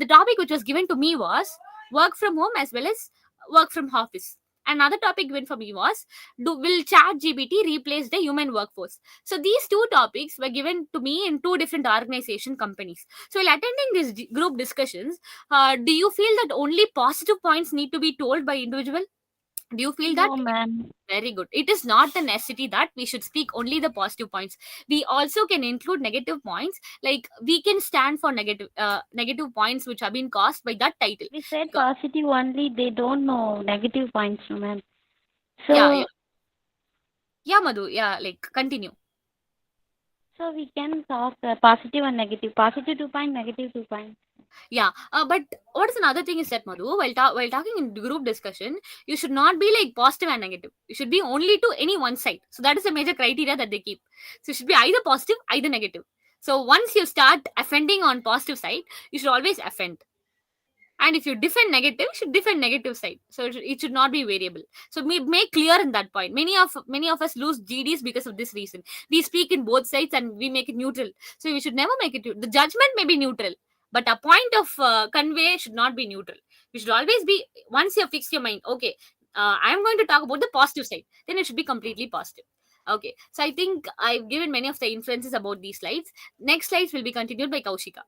The topic which was given to me was work from home as well as work from office. Another topic given for me was, will ChatGPT replace the human workforce? So these two topics were given to me in two different organization companies. So while attending these group discussions, do you feel that only positive points need to be told by individual? Do you feel that? No, ma'am. Very good. It is not the necessity that we should speak only the positive points. We also can include negative points. Like, we can stand for negative points which have been caused by that title. We said positive only. They don't know negative points, ma'am. So yeah, Madhu. Yeah, like, continue. So we can talk positive and negative. Positive 2 point, negative 2 point. Yeah, but what is another thing is that, Madhu, while talking in group discussion, you should not be like positive and negative. You should be only to any one side. So that is the major criteria that they keep. So you should be either positive, either negative. So once you start offending on positive side, you should always offend. And if you defend negative, you should defend negative side. So it should not be variable. So make clear in that point. Many of us lose GDs because of this reason. We speak in both sides and we make it neutral. So we should never make it. The judgment may be neutral, but a point of convey should not be neutral. We should always be, once you have fixed your mind, okay, I'm going to talk about the positive side, then it should be completely positive. Okay, so I think I've given many of the inferences about these slides. Next slides will be continued by Kaushika.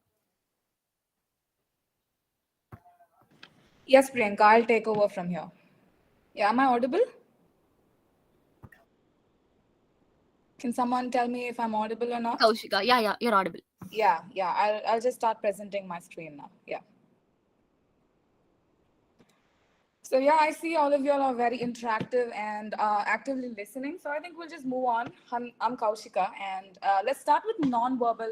Yes, Priyanka, I'll take over from here. Yeah, am I audible? Can someone tell me if I'm audible or not? Kaushika, yeah, you're audible. Yeah, I'll just start presenting my screen now. Yeah. So yeah, I see all of y'all are very interactive and actively listening. So I think we'll just move on. I'm Kaushika, and let's start with non-verbal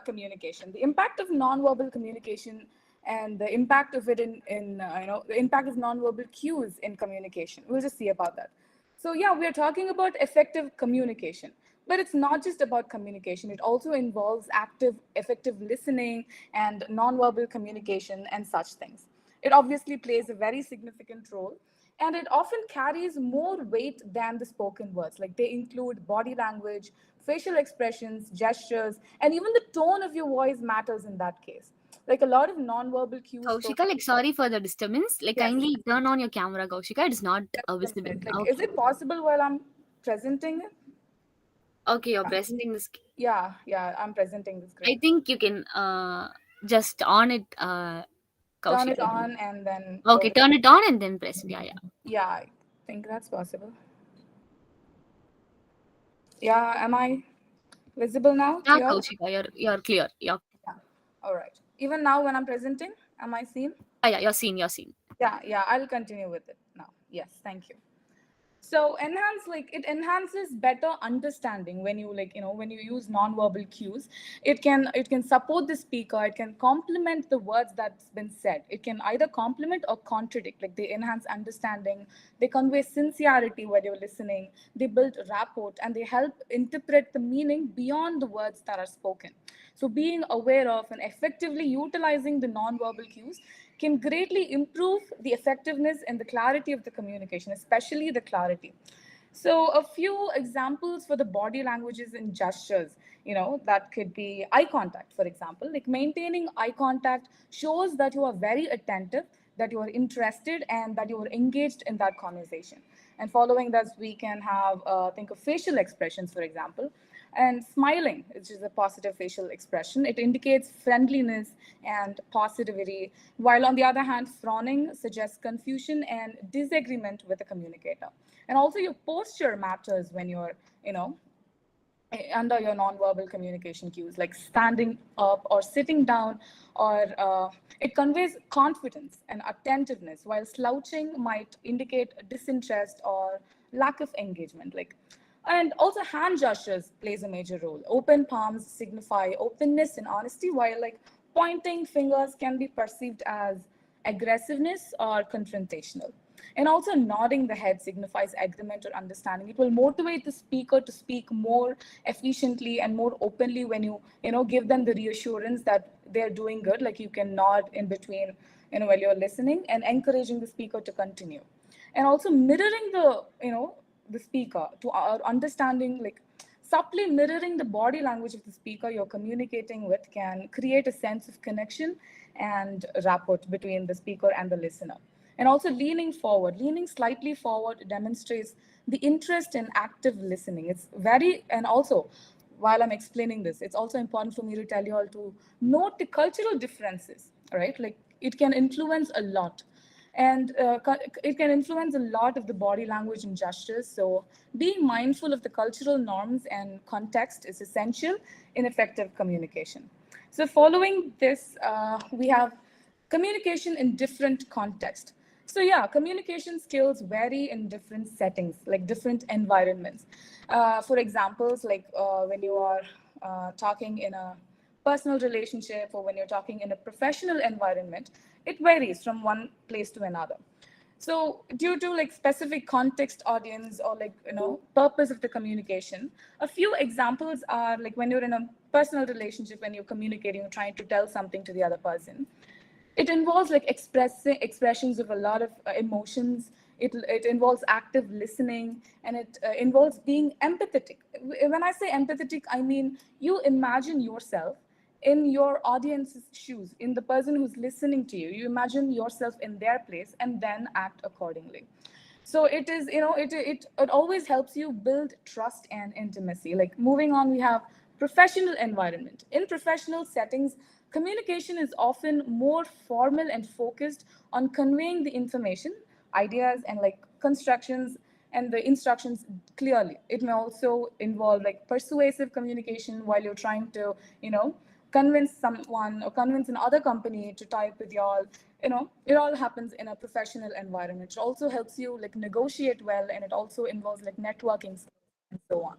communication. The impact of non-verbal communication and the impact of it the impact of non-verbal cues in communication. We'll just see about that. So yeah, we're talking about effective communication, but it's not just about communication. It also involves active, effective listening and non-verbal communication and such things. It obviously plays a very significant role, and it often carries more weight than the spoken words. Like they include body language, facial expressions, gestures, and even the tone of your voice matters in that case. Like a lot of non-verbal cues. Kaushika, like sorry for the disturbance. Like Yes. kindly turn on your camera, Kaushika. It is not visible. Like, Okay. is it possible while I'm presenting it? Okay, you're presenting this. Yeah, I'm presenting the screen. I think you can just on it. Kaushika. Turn it on and then. Okay, turn it on and then press. Yeah. Yeah, I think that's possible. Yeah, am I visible now? Yeah, Kaushika, you're clear. Yeah. All right. Even now when I'm presenting, am I seen? Yeah, you're seen. Yeah, I'll continue with it now. Yes, thank you. So it enhances better understanding when you when you use non-verbal cues. It can support the speaker. It can complement the words that's been said. It can either complement or contradict. Like they enhance understanding, they convey sincerity when you're listening, they build rapport, and they help interpret the meaning beyond the words that are spoken. So being aware of and effectively utilizing the non-verbal cues can greatly improve the effectiveness and the clarity of the communication, especially the clarity. So a few examples for the body languages and gestures, that could be eye contact, for example. Like maintaining eye contact shows that you are very attentive, that you are interested, and that you are engaged in that conversation. And following that, we can have, think of facial expressions, for example. And smiling, which is a positive facial expression, it indicates friendliness and positivity, while on the other hand, frowning suggests confusion and disagreement with the communicator. And also your posture matters when you're, under your nonverbal communication cues, like standing up or sitting down, or it conveys confidence and attentiveness, while slouching might indicate disinterest or lack of engagement. And also hand gestures plays a major role. Open palms signify openness and honesty, while pointing fingers can be perceived as aggressiveness or confrontational. And also nodding the head signifies agreement or understanding. It will motivate the speaker to speak more efficiently and more openly when you give them the reassurance that they're doing good. Like you can nod in between, while you're listening, and encouraging the speaker to continue. And also mirroring the speaker to our understanding, subtly mirroring the body language of the speaker you're communicating with can create a sense of connection and rapport between the speaker and the listener. And also leaning slightly forward demonstrates the interest in active listening. And also, while I'm explaining this, it's also important for me to tell you all to note the cultural differences, right? It can influence a lot. And it can influence a lot of the body language and gestures. So being mindful of the cultural norms and context is essential in effective communication. So following this, we have communication in different contexts. So yeah, communication skills vary in different settings, different environments. For examples, when you are talking in a personal relationship or when you're talking in a professional environment, it varies from one place to another. So due to specific context, audience, or purpose of the communication, a few examples are when you're in a personal relationship, when you're communicating, you're trying to tell something to the other person. It involves like expressions of a lot of emotions. It involves active listening, and it involves being empathetic. When I say empathetic, I mean you imagine yourself in your audience's shoes, in the person who's listening to you. You imagine yourself in their place and then act accordingly. So it is, it always helps you build trust and intimacy. Like, moving on, we have professional environment. In professional settings, communication is often more formal and focused on conveying the information, ideas, and like constructions and the instructions clearly. It may also involve like persuasive communication while you're trying to, convince someone or convince another company to type with y'all. It all happens in a professional environment. It also helps you like negotiate well, and it also involves like networking and so on.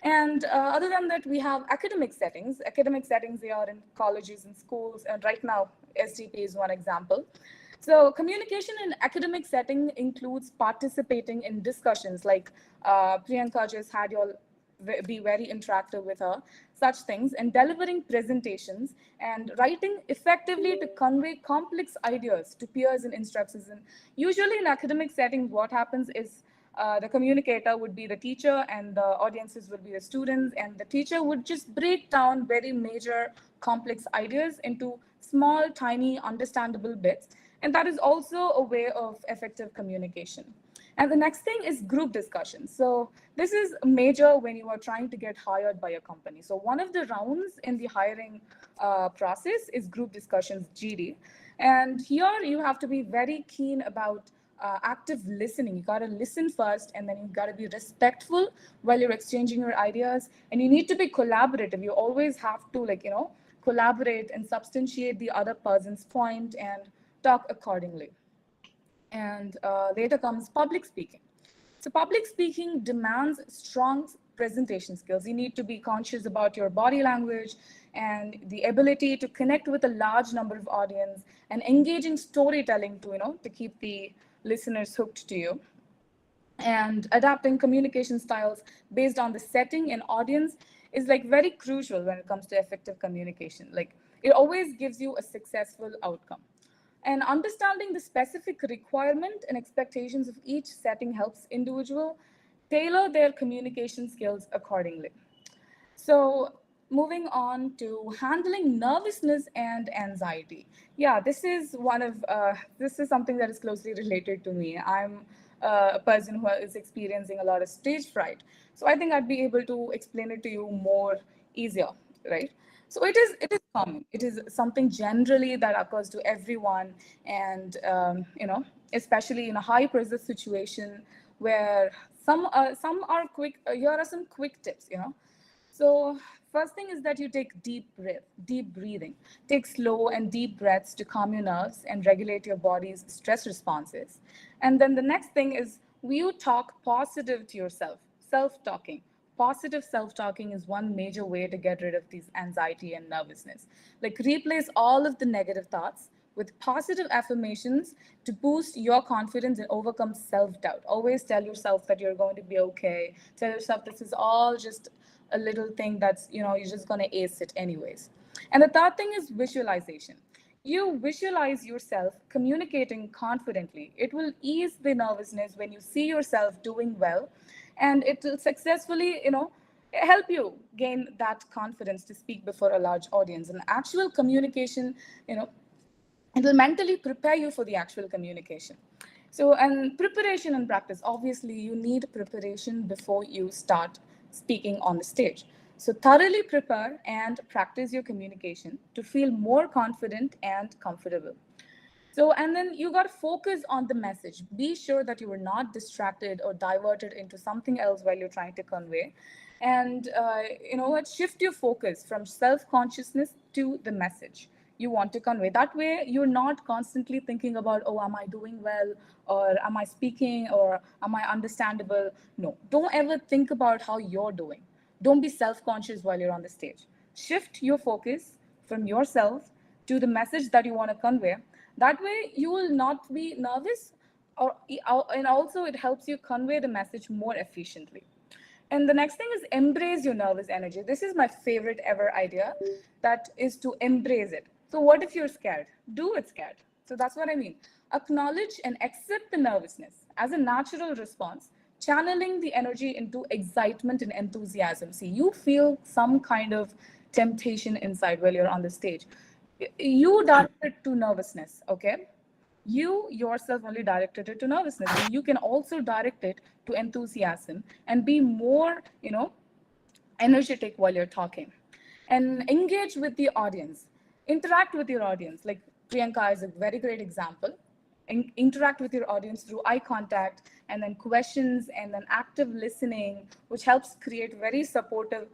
And other than that, we have academic settings. Academic settings, they are in colleges and schools, and right now SDP is one example. So communication in academic setting includes participating in discussions, like Priyanka just had you all be very interactive with her, such things, and delivering presentations and writing effectively to convey complex ideas to peers and instructors. And usually in academic settings, what happens is the communicator would be the teacher and the audiences would be the students, and the teacher would just break down very major complex ideas into small, tiny, understandable bits. And that is also a way of effective communication. And the next thing is group discussion. So this is major when you are trying to get hired by a company. So one of the rounds in the hiring process is group discussions, GD. And here you have to be very keen about active listening. You got to listen first, and then you got to be respectful while you're exchanging your ideas. And you need to be collaborative. You always have to collaborate and substantiate the other person's point and talk accordingly. And later comes public speaking. So public speaking demands strong presentation skills. You need to be conscious about your body language and the ability to connect with a large number of audience, and engaging storytelling to keep the listeners hooked to you. And adapting communication styles based on the setting and audience is like very crucial when it comes to effective communication. Like, it always gives you a successful outcome. And understanding the specific requirement and expectations of each setting helps individuals tailor their communication skills accordingly. So moving on to handling nervousness and anxiety. Yeah, this is something that is closely related to me. I'm a person who is experiencing a lot of stage fright. So I think I'd be able to explain it to you more easier, right? So it is common. It is something generally that occurs to everyone, and especially in a high pressure situation where some are quick. Here are some quick tips. So first thing is that you take deep breathing. Take slow and deep breaths to calm your nerves and regulate your body's stress responses. And then the next thing is, you talk positive to yourself. Self-talking. Positive self-talking is one major way to get rid of these anxiety and nervousness. Like, replace all of the negative thoughts with positive affirmations to boost your confidence and overcome self-doubt. Always tell yourself that you're going to be okay. Tell yourself this is all just a little thing that's, you're just going to ace it anyways. And the third thing is visualization. You visualize yourself communicating confidently. It will ease the nervousness when you see yourself doing well, and it will successfully, help you gain that confidence to speak before a large audience. And actual communication, it will mentally prepare you for the actual communication. So, and preparation and practice. Obviously, you need preparation before you start speaking on the stage. So thoroughly prepare and practice your communication to feel more confident and comfortable. So, and then you got to focus on the message. Be sure that you are not distracted or diverted into something else while you're trying to convey. And, shift your focus from self-consciousness to the message you want to convey. That way, you're not constantly thinking about, oh, am I doing well? Or am I speaking? Or am I understandable? No, don't ever think about how you're doing. Don't be self-conscious while you're on the stage. Shift your focus from yourself to the message that you want to convey. That way, you will not be nervous, and also it helps you convey the message more efficiently. And the next thing is embrace your nervous energy. This is my favorite ever idea, that is to embrace it. So what if you're scared? Do it scared. So that's what I mean. Acknowledge and accept the nervousness as a natural response, channeling the energy into excitement and enthusiasm. See, you feel some kind of temptation inside while you're on the stage. You directed to nervousness, okay? You yourself only directed it to nervousness. You can also direct it to enthusiasm and be more, energetic while you're talking. And engage with the audience. Interact with your audience. Like Priyanka is a very great example. Interact with your audience through eye contact and then questions and then active listening, which helps create very supportive,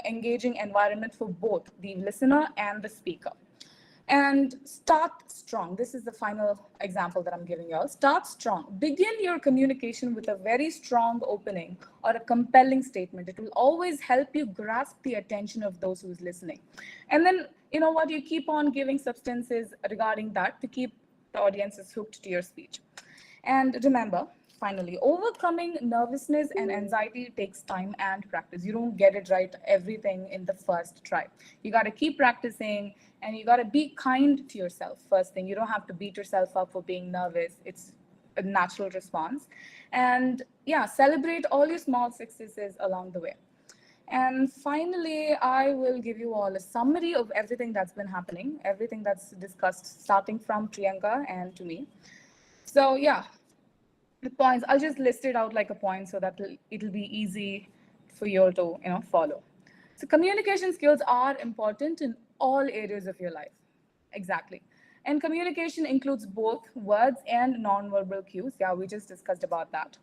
engaging environment for both the listener and the speaker. And start strong. This is the final example that I'm giving you all. Start strong. Begin your communication with a very strong opening or a compelling statement. It will always help you grasp the attention of those who's listening. And then, you keep on giving substances regarding that to keep the audiences hooked to your speech. And remember, finally, overcoming nervousness and anxiety takes time and practice. You don't get it right everything in the first try. You got to keep practicing, and you got to be kind to yourself. First thing, you don't have to beat yourself up for being nervous. It's a natural response. And yeah, celebrate all your small successes along the way. And finally, I will give you all a summary of everything that's been happening, everything that's discussed, starting from Priyanka and to me. So yeah, the points, I'll just list it out like a point so that it'll be easy for you all to follow. So communication skills are important in all areas of your life. Exactly. And communication includes both words and non-verbal cues. Yeah, we just discussed about that.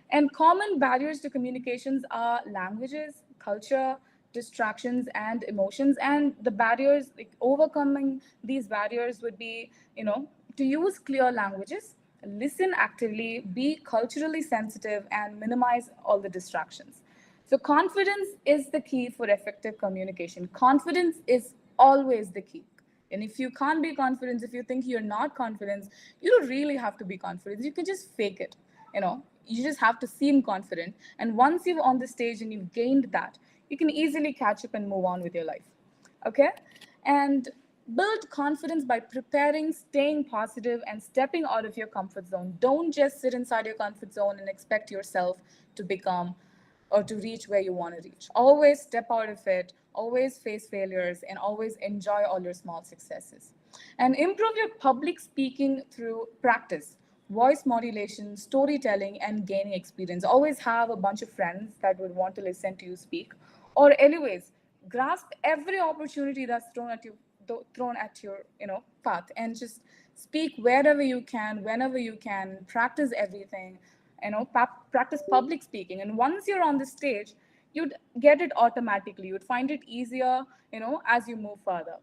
And common barriers to communications are languages, culture, distractions, and emotions. And the barriers, like overcoming these barriers would be, to use clear languages, listen actively, be culturally sensitive, and minimize all the distractions. So confidence is the key for effective communication. Confidence is always the key. And if you can't be confident, if you think you're not confident, you don't really have to be confident. You can just fake it. You just have to seem confident. And once you're on the stage and you've gained that, you can easily catch up and move on with your life. Okay? And build confidence by preparing, staying positive, and stepping out of your comfort zone. Don't just sit inside your comfort zone and expect yourself to become or to reach where you want to reach. Always step out of it, always face failures, and always enjoy all your small successes. And improve your public speaking through practice, voice modulation, storytelling, and gaining experience. Always have a bunch of friends that would want to listen to you speak. Or anyways, grasp every opportunity that's thrown at your path, and just speak wherever you can, whenever you can. Practice everything. Practice public speaking. And once you're on the stage, you'd get it automatically. You'd find it easier, as you move further.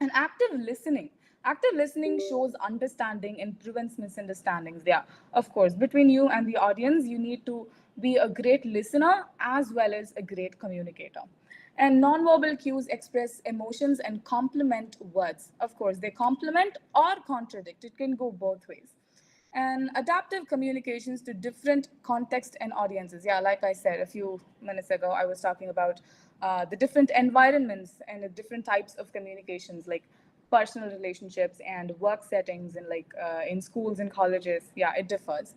And active listening. Active listening shows understanding and prevents misunderstandings. Yeah, of course, between you and the audience, you need to be a great listener as well as a great communicator. And nonverbal cues express emotions and complement words. Of course, they complement or contradict. It can go both ways. And adaptive communications to different contexts and audiences. Yeah, like I said a few minutes ago, I was talking about the different environments and the different types of communications, like personal relationships and work settings, and like in schools and colleges. Yeah, it differs.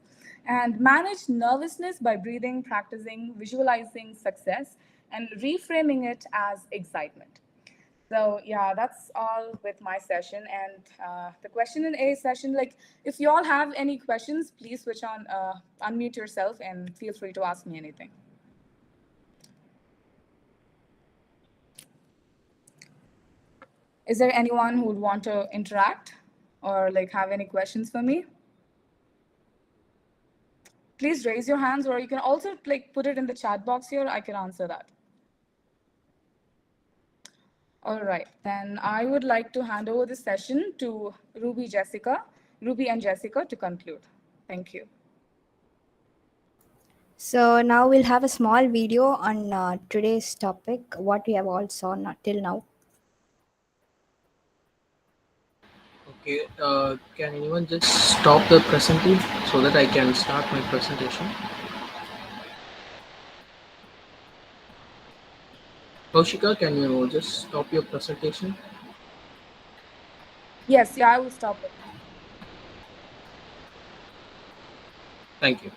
And manage nervousness by breathing, practicing, visualizing success, and reframing it as excitement. So yeah, that's all with my session. And the question and A session, like if you all have any questions, please switch on, unmute yourself and feel free to ask me anything. Is there anyone who would want to interact or like have any questions for me? Please raise your hands, or you can also like put it in the chat box here. I can answer that. All right, then I would like to hand over the session to Ruby and Jessica to conclude. Thank you. So now we'll have a small video on today's topic, what we have all saw till now. Okay, can anyone just stop the presenting so that I can start my presentation? Kaushika, can you just stop your presentation? Yes, yeah, I will stop it. Thank you.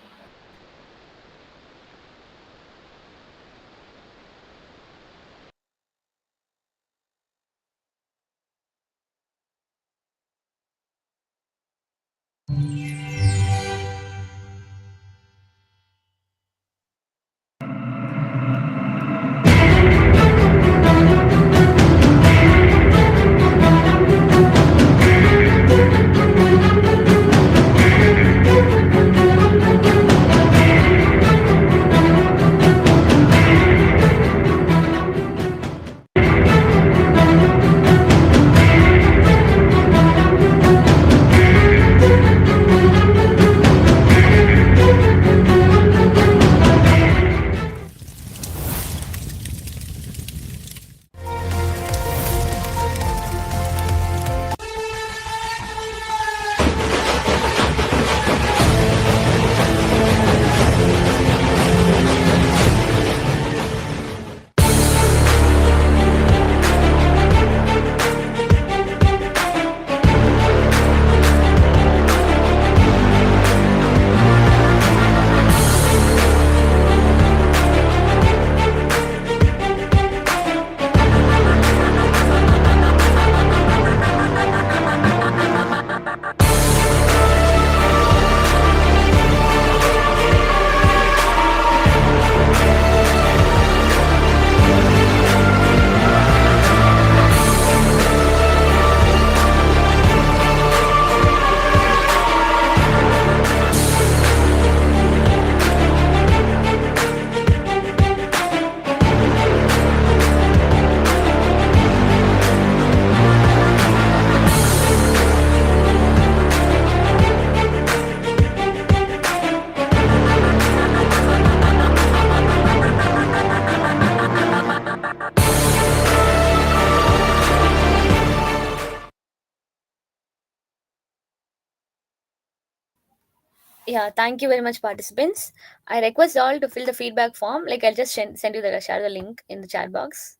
Yeah, thank you very much, participants. I request all to fill the feedback form. Like, I'll just send you the share the link in the chat box.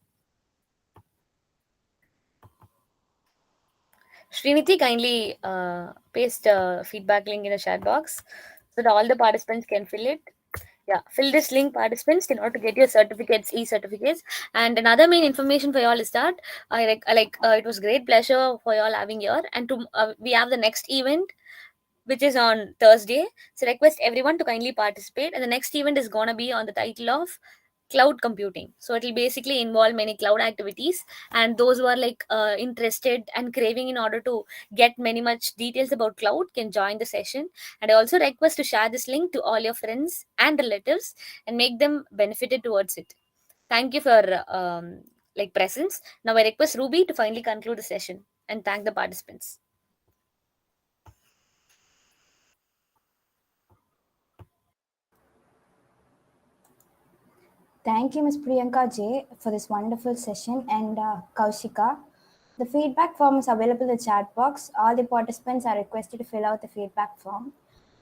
Sriniti, kindly paste the feedback link in the chat box so that all the participants can fill it. Yeah, fill this link, participants, in order to get your certificates, e-certificates. And another main information for y'all is that it was great pleasure for y'all having here. And we have the next event, which is on Thursday. So request everyone to kindly participate. And the next event is gonna be on the title of cloud computing. So it will basically involve many cloud activities, and those who are interested and craving in order to get many much details about cloud can join the session. And I also request to share this link to all your friends and relatives and make them benefited towards it. Thank you for presence. Now I request Ruby to finally conclude the session and thank the participants. Thank you, Ms. Priyanka J, for this wonderful session, and Kaushika. The feedback form is available in the chat box. All the participants are requested to fill out the feedback form.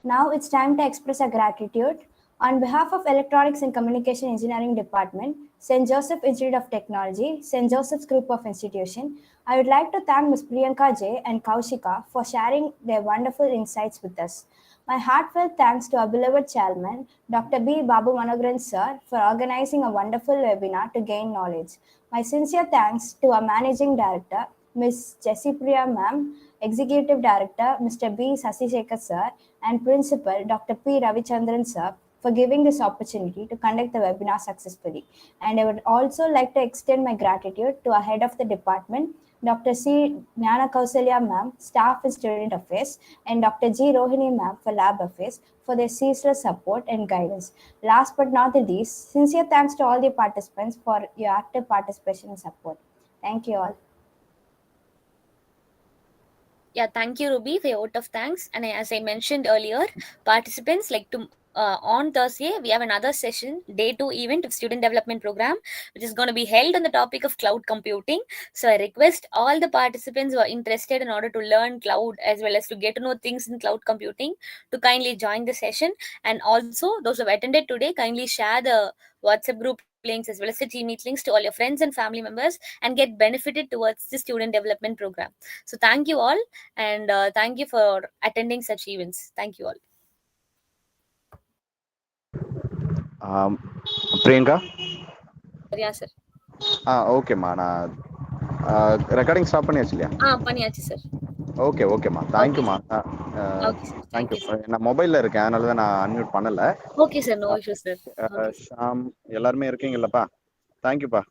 Now it's time to express our gratitude. On behalf of Electronics and Communication Engineering Department, St. Joseph Institute of Technology, St. Joseph's Group of Institution, I would like to thank Ms. Priyanka J and Kaushika for sharing their wonderful insights with us. My heartfelt thanks to our beloved chairman, Dr. B. Babu Manogran sir, for organizing a wonderful webinar to gain knowledge. My sincere thanks to our managing director, Ms. Jessie Priya ma'am, executive director, Mr. B. Sasisekhar sir, and principal, Dr. P. Ravichandran sir, for giving this opportunity to conduct the webinar successfully. And I would also like to extend my gratitude to our head of the department, Dr. C. Jnana Kausalya ma'am, Staff and Student Affairs, and Dr. G. Rohini ma'am for Lab Affairs for their ceaseless support and guidance. Last but not the least, sincere thanks to all the participants for your active participation and support. Thank you all. Yeah, thank you, Ruby, for your vote of thanks. And as I mentioned earlier, participants on Thursday, we have another session, day 2 event of student development program, which is going to be held on the topic of cloud computing. So I request all the participants who are interested in order to learn cloud as well as to get to know things in cloud computing to kindly join the session. And also those who have attended today, kindly share the WhatsApp group links as well as the Gmeet links to all your friends and family members and get benefited towards the student development program. So thank you all, and thank you for attending such events. Thank you all. Priyanka சரியா sir? ஓகேம்மா. நான் recording stop பண்ணியாச்சு இல்லையா? பண்ணியாச்சு sir. ஓகேம்மா. தேங்க்யூம்மா. Thank you. நான் மொபைலில் இருக்கேன், அதனால தான் நான் அன்மியூட் பண்ணலை. Okay sir, no issue sir. Sham எல்லாருமே இருக்கீங்கல்லப்பா? தேங்க்யூப்பா.